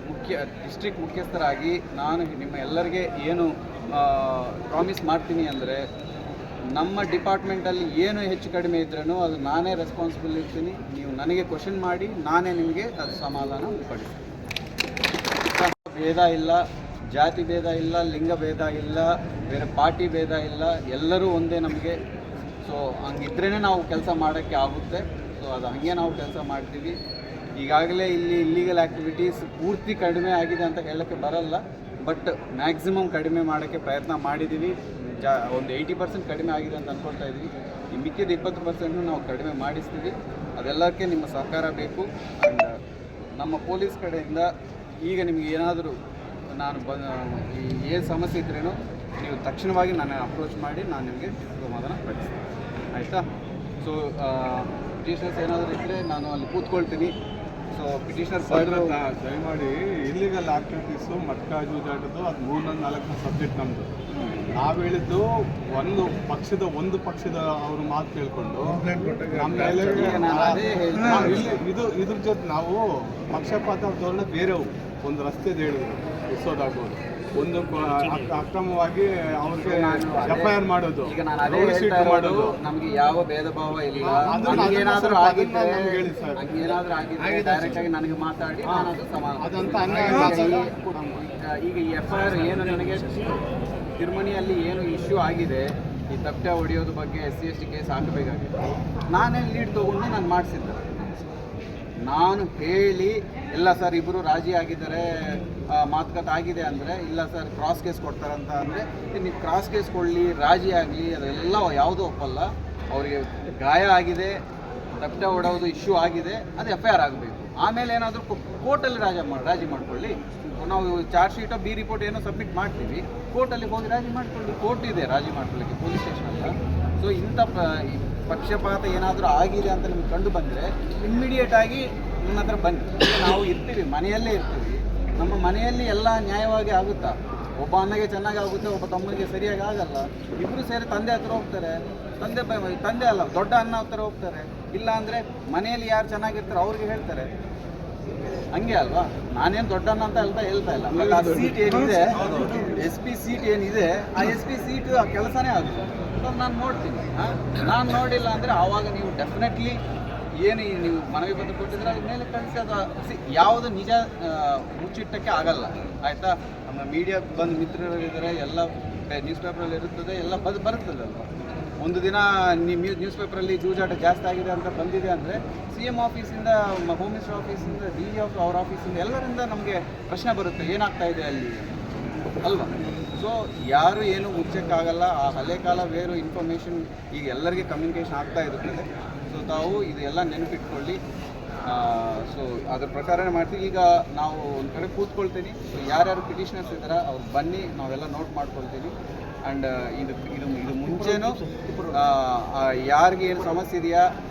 district ಮುಖ್ಯಸ್ಥರಾಗಿ ನಾನು ನಿಮ್ಮ ಎಲ್ಲರಿಗೆ ಏನು ಪ್ರಾಮಿಸ್ ಮಾಡ್ತೀನಿ ಅಂದರೆ ನಮ್ಮ ಡಿಪಾರ್ಟ್ಮೆಂಟಲ್ಲಿ ಏನು ಹೆಚ್ಚು ಕಡಿಮೆ ಇದ್ರೂ ಅದು ನಾನೇ ರೆಸ್ಪಾನ್ಸಿಬಲ್ ಇರ್ತೀನಿ. ನೀವು ನನಗೆ ಕ್ವಶನ್ ಮಾಡಿ ನಾನೇ ನಿಮಗೆ ಅದು ಸಮಾಧಾನ ಪಡಿಸ್ತೀನಿ. ಭೇದ ಇಲ್ಲ, ಜಾತಿ ಭೇದ ಇಲ್ಲ, ಲಿಂಗ ಭೇದ ಇಲ್ಲ, ಬೇರೆ ಪಾರ್ಟಿ ಭೇದ ಇಲ್ಲ, ಎಲ್ಲರೂ ಒಂದೇ ನಮಗೆ. ಸೊ ಹಂಗಿದ್ರೇ ನಾವು ಕೆಲಸ ಮಾಡೋಕ್ಕೆ ಆಗುತ್ತೆ. ಸೊ ಅದು ಹಾಗೆ ನಾವು ಕೆಲಸ ಮಾಡ್ತೀವಿ. ಈಗಾಗಲೇ ಇಲ್ಲಿ ಇಲ್ಲಿಗಲ್ ಆ್ಯಕ್ಟಿವಿಟೀಸ್ ಪೂರ್ತಿ ಕಡಿಮೆ ಆಗಿದೆ ಅಂತ ಹೇಳೋಕ್ಕೆ ಬರಲ್ಲ, ಬಟ್ ಮ್ಯಾಕ್ಸಿಮಮ್ ಕಡಿಮೆ ಮಾಡೋಕ್ಕೆ ಪ್ರಯತ್ನ ಮಾಡಿದ್ದೀವಿ. ಒಂದು 80% ಕಡಿಮೆ ಆಗಿದೆ ಅಂತ ಅಂದ್ಕೊಳ್ತಾ ಇದ್ದೀವಿ. ಈ ಮಿಕ್ಕಿದ 20% ನಾವು ಕಡಿಮೆ ಮಾಡಿಸ್ತೀವಿ. ಅದೆಲ್ಲಕ್ಕೆ ನಿಮ್ಮ ಸಹಕಾರ ಬೇಕು. ಆ್ಯಂಡ್ ನಮ್ಮ ಪೊಲೀಸ್ ಕಡೆಯಿಂದ ಈಗ ನಿಮಗೆ ಏನಾದರೂ ನಾನು ಏನು ಸಮಸ್ಯೆ ಇದ್ರೇನು ನೀವು ತಕ್ಷಣವಾಗಿ ನನ್ನ ಅಪ್ರೋಚ್ ಮಾಡಿ ನಾನು ನಿಮಗೆ ಸಮಾಧಾನ ಪಡಿಸ್ತೀನಿ, ಆಯಿತಾ? ಸೊ ಪಿಟಿಷನರ್ಸ್ ಏನಾದರೂ ಇದ್ದರೆ ನಾನು ಅಲ್ಲಿ ಕೂತ್ಕೊಳ್ತೀನಿ. ಸೊ ಪಿಟಿಷನರ್ಸ್ ದಯಮಾಡಿ ಇಲ್ಲಿಗಲ್ ಆಕ್ಟಿವಿಟೀಸು ಮಟ್ಕ ಜೂಜಾಟದ್ದು ಅದು 3-4 ಸಬ್ಜೆಕ್ಟ್ ನಮ್ಮದು. ನಾವು ಹೇಳಿದ್ದು ಒಂದು ಪಕ್ಷದ ಅವ್ರ ಮಾತು ಕೇಳಿಕೊಂಡು ನಮ್ಮ ಮೇಲೆ ಇದ್ರ ಜೊತೆ ನಾವು ಪಕ್ಷಪಾತ ಧೋರಣೆ ಬೇರೆವು. ಒಂದು ರಸ್ತೆದು ಹೇಳಿದ್ರು ಇಸೋದಾಗ್ಬೋದು, ಒಂದು ಅಕ್ರಮವಾಗಿ ಅವ್ರಿಗೆ FIR ಮಾಡೋದು, ಈಗ ನಾನು ಅದೇ ಹೇಳ್ತಾ ಇರೋದು, ನಮಗೆ ಯಾವ ಭೇದ ಭಾವ ಇಲ್ಲ. ಏನಾದರೂ ಆಗಿದ್ರೆ ಡೈರೆಕ್ಟ್ ಆಗಿ ನನಗೆ ಮಾತಾಡಿ ನಾನು ಅದು ಸಮಾಧಾನ. ಈಗ ಈ FIR ಏನು ನನಗೆ ತಿರುಮಣಿಯಲ್ಲಿ ಏನು ಇಶ್ಯೂ ಆಗಿದೆ, ಈ ತಪ್ಪೆ ಹೊಡೆಯೋದು ಬಗ್ಗೆ SC/ST ಕೇಸ್ ಹಾಕಬೇಕಾಗಿತ್ತು. ನಾನೇ ಲೀಡ್ ತೊಗೊಂಡು ನಾನು ಮಾಡಿಸಿದ್ದೆ. ನಾನು ಹೇಳಿ ಇಲ್ಲ ಸರ್ ಇಬ್ಬರು ರಾಜಿ ಆಗಿದ್ದಾರೆ, ಮಾತುಕತೆ ಆಗಿದೆ ಅಂದರೆ ಇಲ್ಲ ಸರ್ ಕ್ರಾಸ್ ಕೇಸ್ ಕೊಡ್ತಾರಂತ ಅಂದರೆ ನೀವು ಕ್ರಾಸ್ ಕೇಸ್ ಕೊಡಲಿ, ರಾಜಿ ಆಗಲಿ, ಅದೆಲ್ಲ ಯಾವುದೂ ಒಪ್ಪಲ್ಲ. ಅವರಿಗೆ ಗಾಯ ಆಗಿದೆ, ತಪ್ಪೆ ಹೊಡೆಯೋದು ಇಶ್ಯೂ ಆಗಿದೆ, ಅದು FIR ಆಗಬೇಕು. ಆಮೇಲೆ ಏನಾದರೂ ಕೋರ್ಟಲ್ಲಿ ರಾಜಿ ಮಾಡ್ಕೊಳ್ಳಿ. ನಾವು ಚಾರ್ಜ್ ಶೀಟೋ B ರಿಪೋರ್ಟ್ ಏನೋ ಸಬ್ಮಿಟ್ ಮಾಡ್ತೀವಿ, ಕೋರ್ಟಲ್ಲಿ ಹೋಗಿ ರಾಜಿ ಮಾಡ್ಕೊಳ್ಳಿ. ಕೋರ್ಟ್ ಇದೆ ರಾಜಿ ಮಾಡ್ಕೊಳ್ಳಿಕ್ಕೆ, ಪೊಲೀಸ್ ಸ್ಟೇಷನ್ ಅಲ್ಲ. ಸೊ ಇಂಥ ಪಕ್ಷಪಾತ ಏನಾದರೂ ಆಗಿದೆ ಅಂತ ನಿಮ್ಗೆ ಕಂಡು ಬಂದರೆ ಇಮ್ಮಿಡಿಯೇಟಾಗಿ ನನ್ನ ಹತ್ರ ಬನ್ನಿ. ನಾವು ಇರ್ತೀವಿ, ಮನೆಯಲ್ಲೇ ಇರ್ತೀವಿ. ನಮ್ಮ ಮನೆಯಲ್ಲಿ ಎಲ್ಲ ನ್ಯಾಯವಾಗಿ ಆಗುತ್ತಾ? ಒಬ್ಬ ಅಣ್ಣಗೆ ಚೆನ್ನಾಗಿ ಆಗುತ್ತೆ, ಒಬ್ಬ ತಮ್ಮನಿಗೆ ಸರಿಯಾಗಿ ಆಗಲ್ಲ. ಇಬ್ಬರು ಸೇರಿ ತಂದೆ ಹತ್ರ ಹೋಗ್ತಾರೆ, ತಂದೆ ಅಲ್ಲ ದೊಡ್ಡ ಅಣ್ಣ ಹತ್ರ ಹೋಗ್ತಾರೆ. ಇಲ್ಲ ಅಂದರೆ ಮನೆಯಲ್ಲಿ ಯಾರು ಚೆನ್ನಾಗಿರ್ತಾರೆ ಅವ್ರಿಗೆ ಹೇಳ್ತಾರೆ. ಹಂಗೆ ಅಲ್ವಾ? ನಾನೇನು ದೊಡ್ಡ ಅಣ್ಣ ಅಂತ ಹೇಳ್ತಾ ಇಲ್ಲ. ಆ ಸೀಟ್ ಏನಿದೆ, SP ಸೀಟ್ ಏನಿದೆ, ಆ SP ಸೀಟ್ ಆ ಕೆಲಸನೇ ಆಗುತ್ತೆ. ನಾನು ನೋಡ್ತೀನಿ. ನಾನು ನೋಡಿಲ್ಲ ಅಂದರೆ ಆವಾಗ ನೀವು ಡೆಫಿನೆಟ್ಲಿ ಏನು ನೀವು ಮನವಿ ಪತ್ರ ಕೊಟ್ಟಿದ್ರೆ ಅದ್ರ ಮೇಲೆ ಕಳಿಸಿ ಅದು ಯಾವುದು ನಿಜ ಮುಚ್ಚಿಟ್ಟಕ್ಕೆ ಆಗಲ್ಲ, ಆಯಿತಾ? ನಮ್ಮ ಮೀಡಿಯಾ ಬಂದು ಮಿತ್ರರಿದ್ದಾರೆ, ಎಲ್ಲ ನ್ಯೂಸ್ ಪೇಪರಲ್ಲಿ ಇರುತ್ತದೆ, ಎಲ್ಲ ಬರುತ್ತದಲ್ವ. ಒಂದು ದಿನ ನ್ಯೂಸ್ ಪೇಪರಲ್ಲಿ ಜೂಜಾಟ ಜಾಸ್ತಿ ಆಗಿದೆ ಅಂತ ಬಂದಿದೆ ಅಂದರೆ CM ಆಫೀಸಿಂದ, ಹೋಮ್ ಮಿನಿಸ್ಟರ್ ಆಫೀಸಿಂದ, DG ಅವ್ರ ಆಫೀಸಿಂದ ಎಲ್ಲರಿಂದ ನಮಗೆ ಪ್ರಶ್ನೆ ಬರುತ್ತೆ, ಏನಾಗ್ತಾ ಇದೆ ಅಲ್ಲಿ ಅಲ್ವಾ? ಸೊ ಯಾರು ಏನು ಮುಚ್ಚಕ್ಕಾಗಲ್ಲ. ಆ ಹಳೆ ಕಾಲ ಬೇರೆ ಇನ್ಫಾರ್ಮೇಷನ್ ಈಗ ಎಲ್ಲರಿಗೆ ಕಮ್ಯುನಿಕೇಷನ್ ಆಗ್ತಾ ಇರುತ್ತದೆ. ಸೊ ತಾವು ಇದೆಲ್ಲ ನೆನಪಿಟ್ಕೊಳ್ಳಿ. ಸೊ ಅದ್ರ ಪ್ರಕಾರನೇ ಮಾಡ್ತೀವಿ. ಈಗ ನಾವು ಒಂದು ಕಡೆ ಕೂತ್ಕೊಳ್ತೀನಿ. ಸೊ ಯಾರ್ಯಾರು ಪಿಟಿಷನರ್ಸ್ ಇದ್ದಾರೆ ಅವ್ರು ಬನ್ನಿ, ನಾವೆಲ್ಲ ನೋಟ್ ಮಾಡ್ಕೊಳ್ತೀನಿ. ಆ್ಯಂಡ್ ಇದು ಮುಂಚೆನೂ ಯಾರಿಗೆ ಏನು ಸಮಸ್ಯೆ ಇದೆಯಾ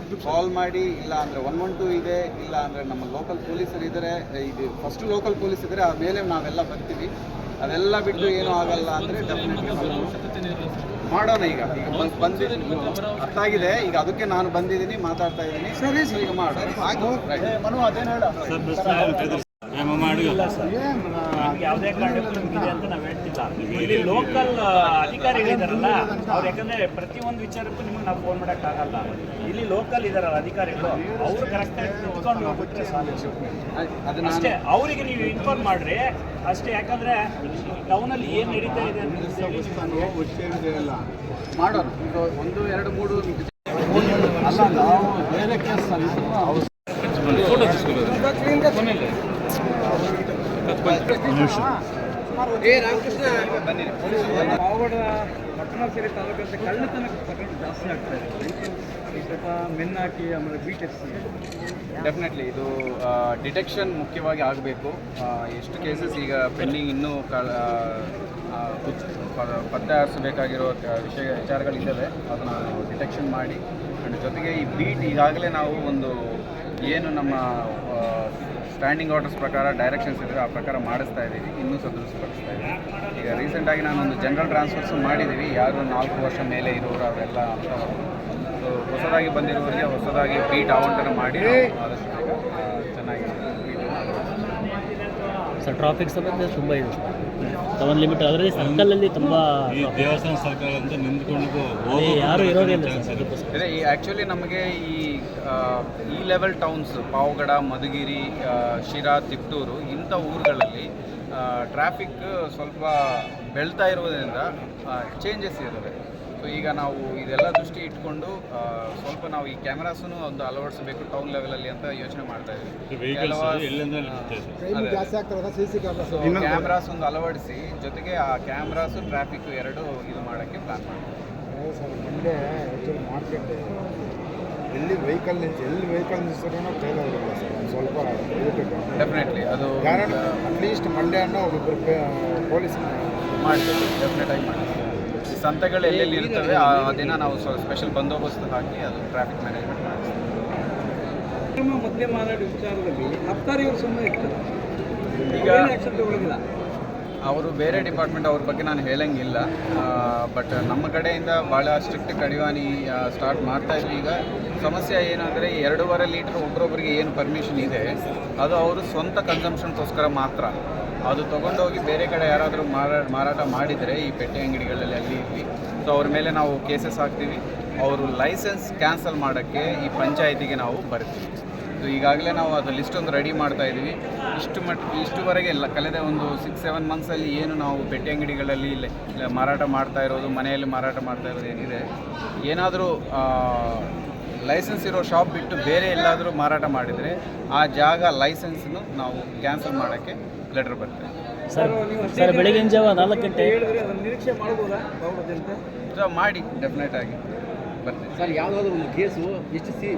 ಕಾಲ್ ಮಾಡಿ, ಇಲ್ಲ ಅಂದರೆ 112 ಇದೆ, ಇಲ್ಲ ಅಂದರೆ ನಮ್ಮ ಲೋಕಲ್ ಪೊಲೀಸರು ಇದ್ದಾರೆ. ಇದು ಫಸ್ಟು ಲೋಕಲ್ ಪೊಲೀಸ್ ಇದ್ದರೆ ಆಮೇಲೆ ನಾವೆಲ್ಲ ಬರ್ತೀವಿ. ಅದೆಲ್ಲ ಬಿಟ್ಟು ಏನೂ ಆಗಲ್ಲ ಅಂದರೆ ಡೆಫಿನೆಟ್ಲಿ ಮಾಡೋಣ. ಈಗ ಬಂದಿದ್ದೀನಿ, ಅರ್ಥ ಆಗಿದೆ. ಈಗ ಅದಕ್ಕೆ ನಾನು ಬಂದಿದ್ದೀನಿ, ಮಾತಾಡ್ತಾ ಇದ್ದೀನಿ. ಸರಿ ಸರ್, ಈಗ ಮಾಡೋಣ. ಯಾವುದೇ ಕಾರಣಕ್ಕೂ ನಿಮಗಿದೆ ಅಂತ ನಾವು ಹೇಳ್ತಿಲ್ಲ. ಇಲ್ಲಿ ಲೋಕಲ್ ಅಧಿಕಾರಿಗಳಿದಾರಲ್ಲ ಅವ್ರು, ಯಾಕಂದ್ರೆ ಪ್ರತಿಯೊಂದು ವಿಚಾರಕ್ಕೂ ನಿಮಗೆ ನಾವು ಫೋನ್ ಮಾಡೋಕ್ಕಾಗಲ್ಲ. ಇಲ್ಲಿ ಲೋಕಲ್ ಇದಾರಲ್ಲ ಅಧಿಕಾರಿಗಳು, ಅವರು ಕರೆಕ್ಟಾಗಿ ಕುತ್ಕೊಂಡು ಹೋಗ್ಬಿಟ್ರೆ ಸಾಕು ಅಷ್ಟೇ. ಅವರಿಗೆ ನೀವು ಇನ್ಫಾರ್ಮ್ ಮಾಡ್ರಿ ಅಷ್ಟೇ. ಯಾಕಂದ್ರೆ ಟೌನಲ್ಲಿ ಏನು ನಡೀತಾ ಇದೆ ಅಂತ ಮಾಡೋಣ. 1, 2, 3 ಅಲ್ಲ, ನಾವು ಬೇರೆ ಕೇಸ್ ಪಾವಗಡ ಪಟ್ಟಣ ಸೇರಿ ತಾಲೂಕಂತ ಕಳ್ಳತನ ಪ್ರಕರಣ ಜಾಸ್ತಿ ಆಗ್ತಾ ಇದೆ. ಸ್ವಲ್ಪ ಮೆನ್ ಹಾಕಿ ಆಮೇಲೆ ಬೀಟೆಕ್ಸಿ ಡೆಫಿನೆಟ್ಲಿ ಇದು ಡಿಟೆಕ್ಷನ್ ಮುಖ್ಯವಾಗಿ ಆಗಬೇಕು. ಎಷ್ಟು ಕೇಸಸ್ ಈಗ ಪೆಂಡಿಂಗ್ ಇನ್ನೂ ಪತ್ತೆ ಹರಿಸಬೇಕಾಗಿರೋ ವಿಚಾರಗಳಿದ್ದಾವೆ, ಅದನ್ನು ಡಿಟೆಕ್ಷನ್ ಮಾಡಿ. ಆ್ಯಂಡ್ ಜೊತೆಗೆ ಈ ಬೀಟ್ ಈಗಾಗಲೇ ನಾವು ಒಂದು ಏನು ನಮ್ಮ ಸ್ಟ್ಯಾಂಡಿಂಗ್ ಆರ್ಡರ್ಸ್ ಪ್ರಕಾರ ಡೈರೆಕ್ಷನ್ಸ್ ಇದ್ದರೆ ಆ ಪ್ರಕಾರ ಮಾಡಿಸ್ತಾ ಇದ್ದೀವಿ, ಇನ್ನೂ ಸದೃಢಪಡಿಸ್ತಾ ಇದ್ದೀವಿ. ಈಗ ರೀಸೆಂಟಾಗಿ ನಾನೊಂದು ಜನರಲ್ ಟ್ರಾನ್ಸ್ಫರ್ಸು ಮಾಡಿದ್ದೀವಿ. ಯಾರು 4 ವರ್ಷ ಮೇಲೆ ಇರೋರು ಅವರೆಲ್ಲ ಅಂತ. ಸೊ ಹೊಸದಾಗಿ ಬಂದಿರೋರಿಗೆ ಹೊಸದಾಗಿ ಬೀಟ್ ಆವಂಟನ ಮಾಡಿ ಆದಷ್ಟು ಚೆನ್ನಾಗಿ ಸರ್ ಟ್ರಾಫಿಕ್ ಸಮಸ್ಯೆ ತುಂಬ ಇದೆ. ಒಂದು ಲಿಮಿಟ್ ಅದರಲ್ಲಿ ಸರ್ಕಲಲ್ಲಿ ತುಂಬ ದೇವಸ್ಥಾನ ಸರ್ಕಲ್ ಅಂತ ನಿಂತ್ಕೊಂಡು ಯಾರು ಇರೋದಿಲ್ಲ ಸರ್. ಅದೇ ಈ ಆ್ಯಕ್ಚುಲಿ ನಮಗೆ ಈ ಲೆವೆಲ್ ಟೌನ್ಸ್ ಪಾವಗಡ, ಮಧುಗಿರಿ, ಶಿರಾ, ತಿಪ್ಟೂರು ಇಂಥ ಊರುಗಳಲ್ಲಿ ಟ್ರಾಫಿಕ್ ಸ್ವಲ್ಪ ಬೆಳ್ತಾ ಇರೋದ್ರಿಂದ ಚೇಂಜಸ್ ಇದ್ದಾವೆ. ಸೊ ಈಗ ನಾವು ಇದೆಲ್ಲ ದೃಷ್ಟಿ ಇಟ್ಕೊಂಡು ಸ್ವಲ್ಪ ನಾವು ಈ ಕ್ಯಾಮ್ರಾಸನ್ನು ಒಂದು ಅಳವಡಿಸಬೇಕು ಟೌನ್ ಲೆವೆಲಲ್ಲಿ ಅಂತ ಯೋಚನೆ ಮಾಡ್ತಾ ಇದ್ದೀವಿ. ಕ್ಯಾಮ್ರಾಸ್ ಒಂದು ಅಳವಡಿಸಿ ಜೊತೆಗೆ ಆ ಕ್ಯಾಮ್ರಾಸು ಟ್ರಾಫಿಕ್ ಎರಡು ಇದು ಮಾಡೋಕ್ಕೆ ಪ್ಲಾನ್ ಮಾಡ್ತೀವಿ. ಸರ್ ಮಂಡ್ಯ ಆ್ಯಕ್ಚುಲಿ ಮಾರ್ಕೆಟ್ ಎಲ್ಲಿ ವೆಹಿಕಲ್ ನಿಲ್ಸಿದ್ರೂ ಫೇಲ್ ಆಗಿಲ್ಲ ಸರ್. ಸ್ವಲ್ಪ ಡೆಫಿನೆಟ್ಲಿ ಅದು ಕಾರಣ ಅಟ್ಲೀಸ್ಟ್ ಮಂಡ್ಯನ ಒಬ್ಬೊಬ್ಬರು ಪೊಲೀಸ್ ಮಾಡ್ತೀವಿ, ಡೆಫಿನೆಟಾಗಿ ಮಾಡ್ತೀವಿ. ಈ ಸಂತೆಗಳು ಎಲ್ಲೆಲ್ಲಿ ಇರ್ತವೆ ಆ ದಿನ ನಾವು ಸ್ಪೆಷಲ್ ಬಂದೋಬಸ್ತ್ ಹಾಕಿ ಅದು ಟ್ರಾಫಿಕ್ ಮ್ಯಾನೇಜ್ಮೆಂಟ್ ಮಾಡ್ತೀವಿ. ಮದ್ಯ ಮಾರಾಟ ವಿಚಾರದಲ್ಲಿ ಅಬ್ಕಾರಿ ಅವರು ಸುಮ್ಮನೆ ಇರ್ತಾರೆ, ಈಗ ಆಕ್ಷನ್ ತಗೊಳ್ಳೋದಿಲ್ಲ. ಅವರು ಬೇರೆ ಡಿಪಾರ್ಟ್ಮೆಂಟ್, ಅವ್ರ ಬಗ್ಗೆ ನಾನು ಹೇಳಂಗಿಲ್ಲ. ಬಟ್ ನಮ್ಮ ಕಡೆಯಿಂದ ಭಾಳ ಸ್ಟ್ರಿಕ್ಟ್ ಕಡಿವಾಣಿ ಸ್ಟಾರ್ಟ್ ಮಾಡ್ತಾಯಿದ್ವಿ. ಈಗ ಸಮಸ್ಯೆ ಏನಂದರೆ 2.5 ಲೀಟ್ರ್ ಒಬ್ಬರೊಬ್ಬರಿಗೆ ಏನು ಪರ್ಮಿಷನ್ ಇದೆ ಅದು ಅವರು ಸ್ವಂತ ಕನ್ಸಂಪ್ಷನ್ಗೋಸ್ಕರ ಮಾತ್ರ. ಅದು ತೊಗೊಂಡೋಗಿ ಬೇರೆ ಕಡೆ ಯಾರಾದರೂ ಮಾರಾಟ ಮಾಡಿದರೆ ಈ ಪೆಟ್ಟೆ ಅಂಗಡಿಗಳಲ್ಲಿ ಅಲ್ಲಿ ಇಲ್ಲಿ, ಸೊ ಅವ್ರ ಮೇಲೆ ನಾವು ಕೇಸಸ್ ಹಾಕ್ತೀವಿ. ಅವರು ಲೈಸೆನ್ಸ್ ಕ್ಯಾನ್ಸಲ್ ಮಾಡೋಕ್ಕೆ ಈ ಪಂಚಾಯತಿಗೆ ನಾವು ಬರ್ತೀವಿ. ಸೊ ಈಗಾಗಲೇ ನಾವು ಅದು ಲಿಸ್ಟ್ ಒಂದು ರೆಡಿ ಮಾಡ್ತಾ ಇದ್ದೀವಿ. ಇಷ್ಟುವರೆಗೆ ಎಲ್ಲ ಕಳೆದ ಒಂದು 6-7 ಮಂತ್ಸಲ್ಲಿ ಏನು ನಾವು ಪೆಟ್ಟೆ ಅಂಗಡಿಗಳಲ್ಲಿ ಮಾರಾಟ ಮಾಡ್ತಾ ಇರೋದು, ಮನೆಯಲ್ಲಿ ಮಾರಾಟ ಮಾಡ್ತಾ ಇರೋದು ಏನಿದೆ, ಏನಾದರೂ ಲೈಸೆನ್ಸ್ ಇರೋ ಶಾಪ್ ಬಿಟ್ಟು ಬೇರೆ ಎಲ್ಲಾದರೂ ಮಾರಾಟ ಮಾಡಿದರೆ ಆ ಜಾಗ ಲೈಸೆನ್ಸನ್ನು ನಾವು ಕ್ಯಾನ್ಸಲ್ ಮಾಡೋಕ್ಕೆ ಲೆಟರ್ ಬರ್ತೇವೆ. ಸರ್ ಬೆಳಗಿನ ಜಾವ 4 ಗಂಟೆ ನಿರೀಕ್ಷೆ ಮಾಡ್ಬೋದಾ ಸೊ ಮಾಡಿ ಡೆಫಿನೆಟ್ ಆಗಿ ಬರ್ತೀವಿ. ಸರ್ ಯಾವುದಾದ್ರೂ ಒಂದು ಕೇಸು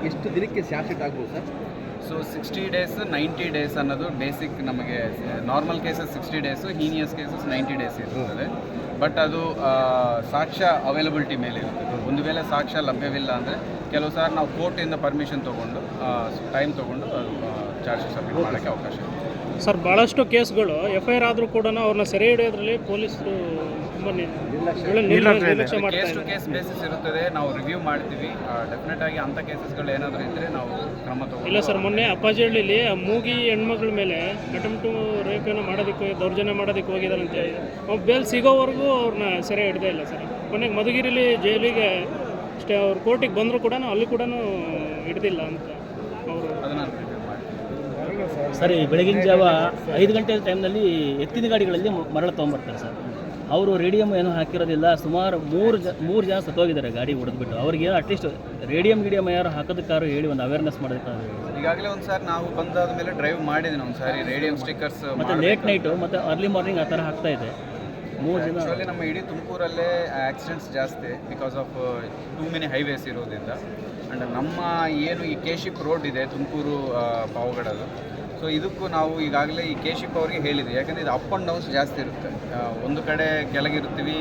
ಎಷ್ಟು ದಿನಕ್ಕೆ ಚಾರ್ಜ್ ಶೀಟ್ ಆಗ್ಬೋದು ಸರ್? ಸೊ 60 ಡೇಸ್ 90 ಡೇಸ್ ಅನ್ನೋದು ಬೇಸಿಕ್. ನಮಗೆ normal cases 60 days, heinous cases 90 days ಇರ್ತದೆ. ಬಟ್ ಅದು ಸಾಕ್ಷ್ಯ ಅವೈಲಬಿಲಿಟಿ ಮೇಲೆ ಇರ್ತದೆ. ಒಂದು ವೇಳೆ ಸಾಕ್ಷ್ಯ ಲಭ್ಯವಿಲ್ಲ ಅಂದರೆ ಕೆಲವು ಸಾರಿ ನಾವು ಕೋರ್ಟಿಂದ ಪರ್ಮಿಷನ್ ತೊಗೊಂಡು ಟೈಮ್ ತೊಗೊಂಡು ಅದು ಚಾರ್ಜ್ ಶೀಟ್ ಸಬ್ಮಿಟ್ ಮಾಡೋಕ್ಕೆ ಅವಕಾಶ ಇದೆ. ಸರ್ ಭಾಳಷ್ಟು ಕೇಸ್ಗಳು FIR ಆದರೂ ಕೂಡ ಅವ್ರನ್ನ ಸೆರೆ ಹಿಡಿಯೋದ್ರಲ್ಲಿ ಪೊಲೀಸರು ತುಂಬ ನಿರ್ಲಕ್ಷ್ಯ ಮಾಡ್ತಾ ಕೇಸ್ ಟು ಇದ್ದಾರೆ. ಕೇಸ್ ಬೇಸಿಸ್ ಇರುತ್ತದೆ, ನಾವು ರಿವ್ಯೂ ಮಾಡ್ತೀವಿ. ಡೆಫಿನೆಟ್ ಆಗಿ ಅಂಥ ಕೇಸಸ್ಗಳು ಏನಾದರೂ ಇದ್ದರೆ ನಾವು ಕ್ರಮ ತಗೊಂಡು. ಇಲ್ಲ ಸರ್, ಮೊನ್ನೆ ಅಪ್ಪಾಜಿಹಳ್ಳಿಲಿ ಮೂಗಿ ಹೆಣ್ಮಗಳ ಮೇಲೆ ಅಟೆಂಪ್ಟು ರೇಪನ್ನು ಮಾಡೋದಕ್ಕೆ ದೌರ್ಜನ್ಯ ಮಾಡೋದಕ್ಕೆ ಹೋಗಿದ್ದಾರೆ ಅಂತ ಹೇಳಿ ಅವ್ರು ಬೇಲ್ ಸಿಗೋವರೆಗೂ ಅವ್ರನ್ನ ಸೆರೆ ಹಿಡ್ದೇ ಇಲ್ಲ ಸರ್. ಕೊನೆಗೆ ಮಧುಗಿರಿಲಿ ಜೈಲಿಗೆ ಅಷ್ಟೇ ಅವ್ರು ಕೋರ್ಟಿಗೆ ಬಂದರೂ ಕೂಡ ಅಲ್ಲಿ ಕೂಡ ಹಿಡ್ದಿಲ್ಲ ಅಂತ ಅವರು. ಅದನ್ನು ರಿವ್ಯೂ ಮಾಡಿ. ಸರ್, ಬೆಳಗಿನ ಜಾವ 5 ಗಂಟೆ ಟೈಮ್ನಲ್ಲಿ ಎತ್ತಿನ ಗಾಡಿಗಳಲ್ಲಿ ಮರಳು ತೊಗೊಂಬರ್ತಾರೆ ಸರ್. ಅವರು ರೇಡಿಯಮ್ ಏನೂ ಹಾಕಿರೋದಿಲ್ಲ. ಸುಮಾರು ಮೂರು ಜನ ಸತ್ತೋಗಿದ್ದಾರೆ ಗಾಡಿ ಹೊಡೆದ್ಬಿಟ್ಟು. ಅವ್ರಿಗೆ ಅಟ್ಲೀಸ್ಟ್ ರೇಡಿಯಮ್ ಯಾರು ಹಾಕೋದಕ್ಕಾರು ಹೇಳಿ ಒಂದು ಅವೇರ್ನೆಸ್ ಮಾಡೋದಕ್ಕಾಗಿ. ಈಗಾಗಲೇ ಒಂದು ಸಾರಿ ನಾವು ಬಂದಾದ ಮೇಲೆ ಡ್ರೈವ್ ಮಾಡಿದ್ದೀನಿ ಒಂದು ಸಾರಿ ರೇಡಿಯಂ ಸ್ಟಿಕ್ಕರ್ಸ್. ಮತ್ತು ಲೇಟ್ ನೈಟು ಮತ್ತು ಅರ್ಲಿ ಮಾರ್ನಿಂಗ್ ಆ ಥರ ಹಾಕ್ತಾ ಇದೆ. 3 ಜನ ಆ್ಯಕ್ಚುಲಿ ನಮ್ಮ ಇಡೀ ತುಮಕೂರಲ್ಲೇ ಆಕ್ಸಿಡೆಂಟ್ಸ್ ಜಾಸ್ತಿ because of too many highways ಇರೋದ್ರಿಂದ. ಆ್ಯಂಡ್ ನಮ್ಮ ಏನು ಈ ಕೇಶಿಪ್ ರೋಡ್ ಇದೆ ತುಮಕೂರು ಪಾವಗಡದು, ಸೊ ಇದಕ್ಕೂ ನಾವು ಈಗಾಗಲೇ ಈ ಕೇಶಿಪ್ ಅವ್ರಿಗೆ ಹೇಳಿದ್ವಿ. ಯಾಕಂದರೆ ಇದು ಅಪ್ ಆ್ಯಂಡ್ ಡೌನ್ಸ್ ಜಾಸ್ತಿ ಇರುತ್ತೆ. ಒಂದು ಕಡೆ ಕೆಳಗಿರ್ತೀವಿ,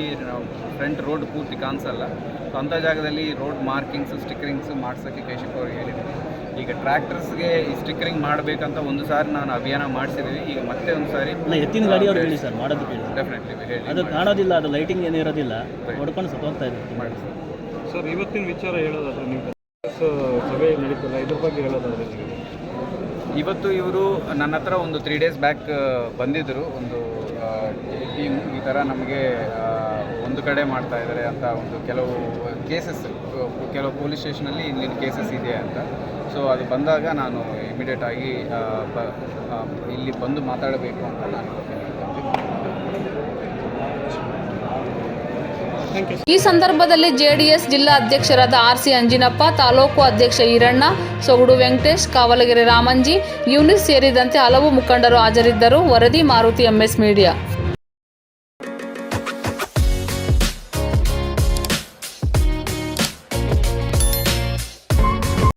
ಫ್ರಂಟ್ ರೋಡ್ ಪೂರ್ತಿ ಕಾಣಿಸಲ್ಲ. ಸೊ ಅಂಥ ಜಾಗದಲ್ಲಿ ರೋಡ್ ಮಾರ್ಕಿಂಗ್ಸು ಸ್ಟಿಕ್ಕರಿಂಗ್ಸು ಮಾಡ್ಸೋಕ್ಕೆ ಕೇಶಿಪ್ ಅವ್ರಿಗೆ ಹೇಳಿದ್ವಿ. ಈಗ ಟ್ರ್ಯಾಕ್ಟರ್ಸ್ಗೆ ಈ ಸ್ಟಿಕ್ಕರಿಂಗ್ ಮಾಡಬೇಕಂತ ಒಂದು ಸಾರಿ ನಾನು ಅಭಿಯಾನ ಮಾಡಿಸಿದ್ದೀವಿ. ಈಗ ಮತ್ತೆ ಒಂದು ಸಾರಿ ಎತ್ತಿನ ಗಾಡಿ ಅವ್ರು ಹೇಳಿ ಸರ್ ಮಾಡೋದಕ್ಕೆ ಹೇಳಿ. ಡೆಫಿನೆಟ್ಲಿ ಹೇಳಿ. ಅದು ಕಾಣೋದಿಲ್ಲ, ಅದು ಲೈಟಿಂಗ್ ಏನು ಇರೋದಿಲ್ಲ, ಹೊಡ್ಕೊಂಡು ಸತ್ತೋಗ್ತಾ ಇದೆ. ಮಾಡಿ ಸರ್, ಇವತ್ತಿನ ವಿಚಾರ ಹೇಳೋದಾದ್ರೆ ನೀವು ಸಭೆ ನಡೀತಲ್ಲ, ಇದ್ರ ಬಗ್ಗೆ ಹೇಳೋದಾದ್ರೆ ಇವತ್ತು ಇವರು ನನ್ನ ಹತ್ರ ಒಂದು 3 days ಬ್ಯಾಕ್ ಬಂದಿದ್ದರು. ಒಂದು ಟೀಮ್ ಈ ಥರ ನಮಗೆ ಒಂದು ಕಡೆ ಮಾಡ್ತಾ ಇದ್ದಾರೆ ಅಂತ ಒಂದು ಕೆಲವು ಪೊಲೀಸ್ ಸ್ಟೇಷನಲ್ಲಿ ಇಲ್ಲಿನ ಕೇಸಸ್ ಇದೆ ಅಂತ. ಸೊ ಅದು ಬಂದಾಗ ನಾನು ಇಮಿಡಿಯೇಟಾಗಿ ಇಲ್ಲಿ ಬಂದು ಮಾತಾಡಬೇಕು ಅಂತ ನಾನು ಈ ಸಂದರ್ಭದಲ್ಲಿ ಜೆಡಿಎಸ್ ಜಿಲ್ಲಾ ಅಧ್ಯಕ್ಷರಾದ RC ಅಂಜಿನಪ್ಪ, ತಾಲೂಕು ಅಧ್ಯಕ್ಷ ಈರಣ್ಣ, ಸೊಗಡು ವೆಂಕಟೇಶ್, ಕಾವಲಗೆರೆ ರಾಮಂಜಿ, ಯೂನಿಸ್ ಸೇರಿದಂತೆ ಹಲವು ಮುಖಂಡರು ಹಾಜರಿದ್ದರು. ವರದಿ ಮಾರುತಿ MS ಮೀಡಿಯಾ.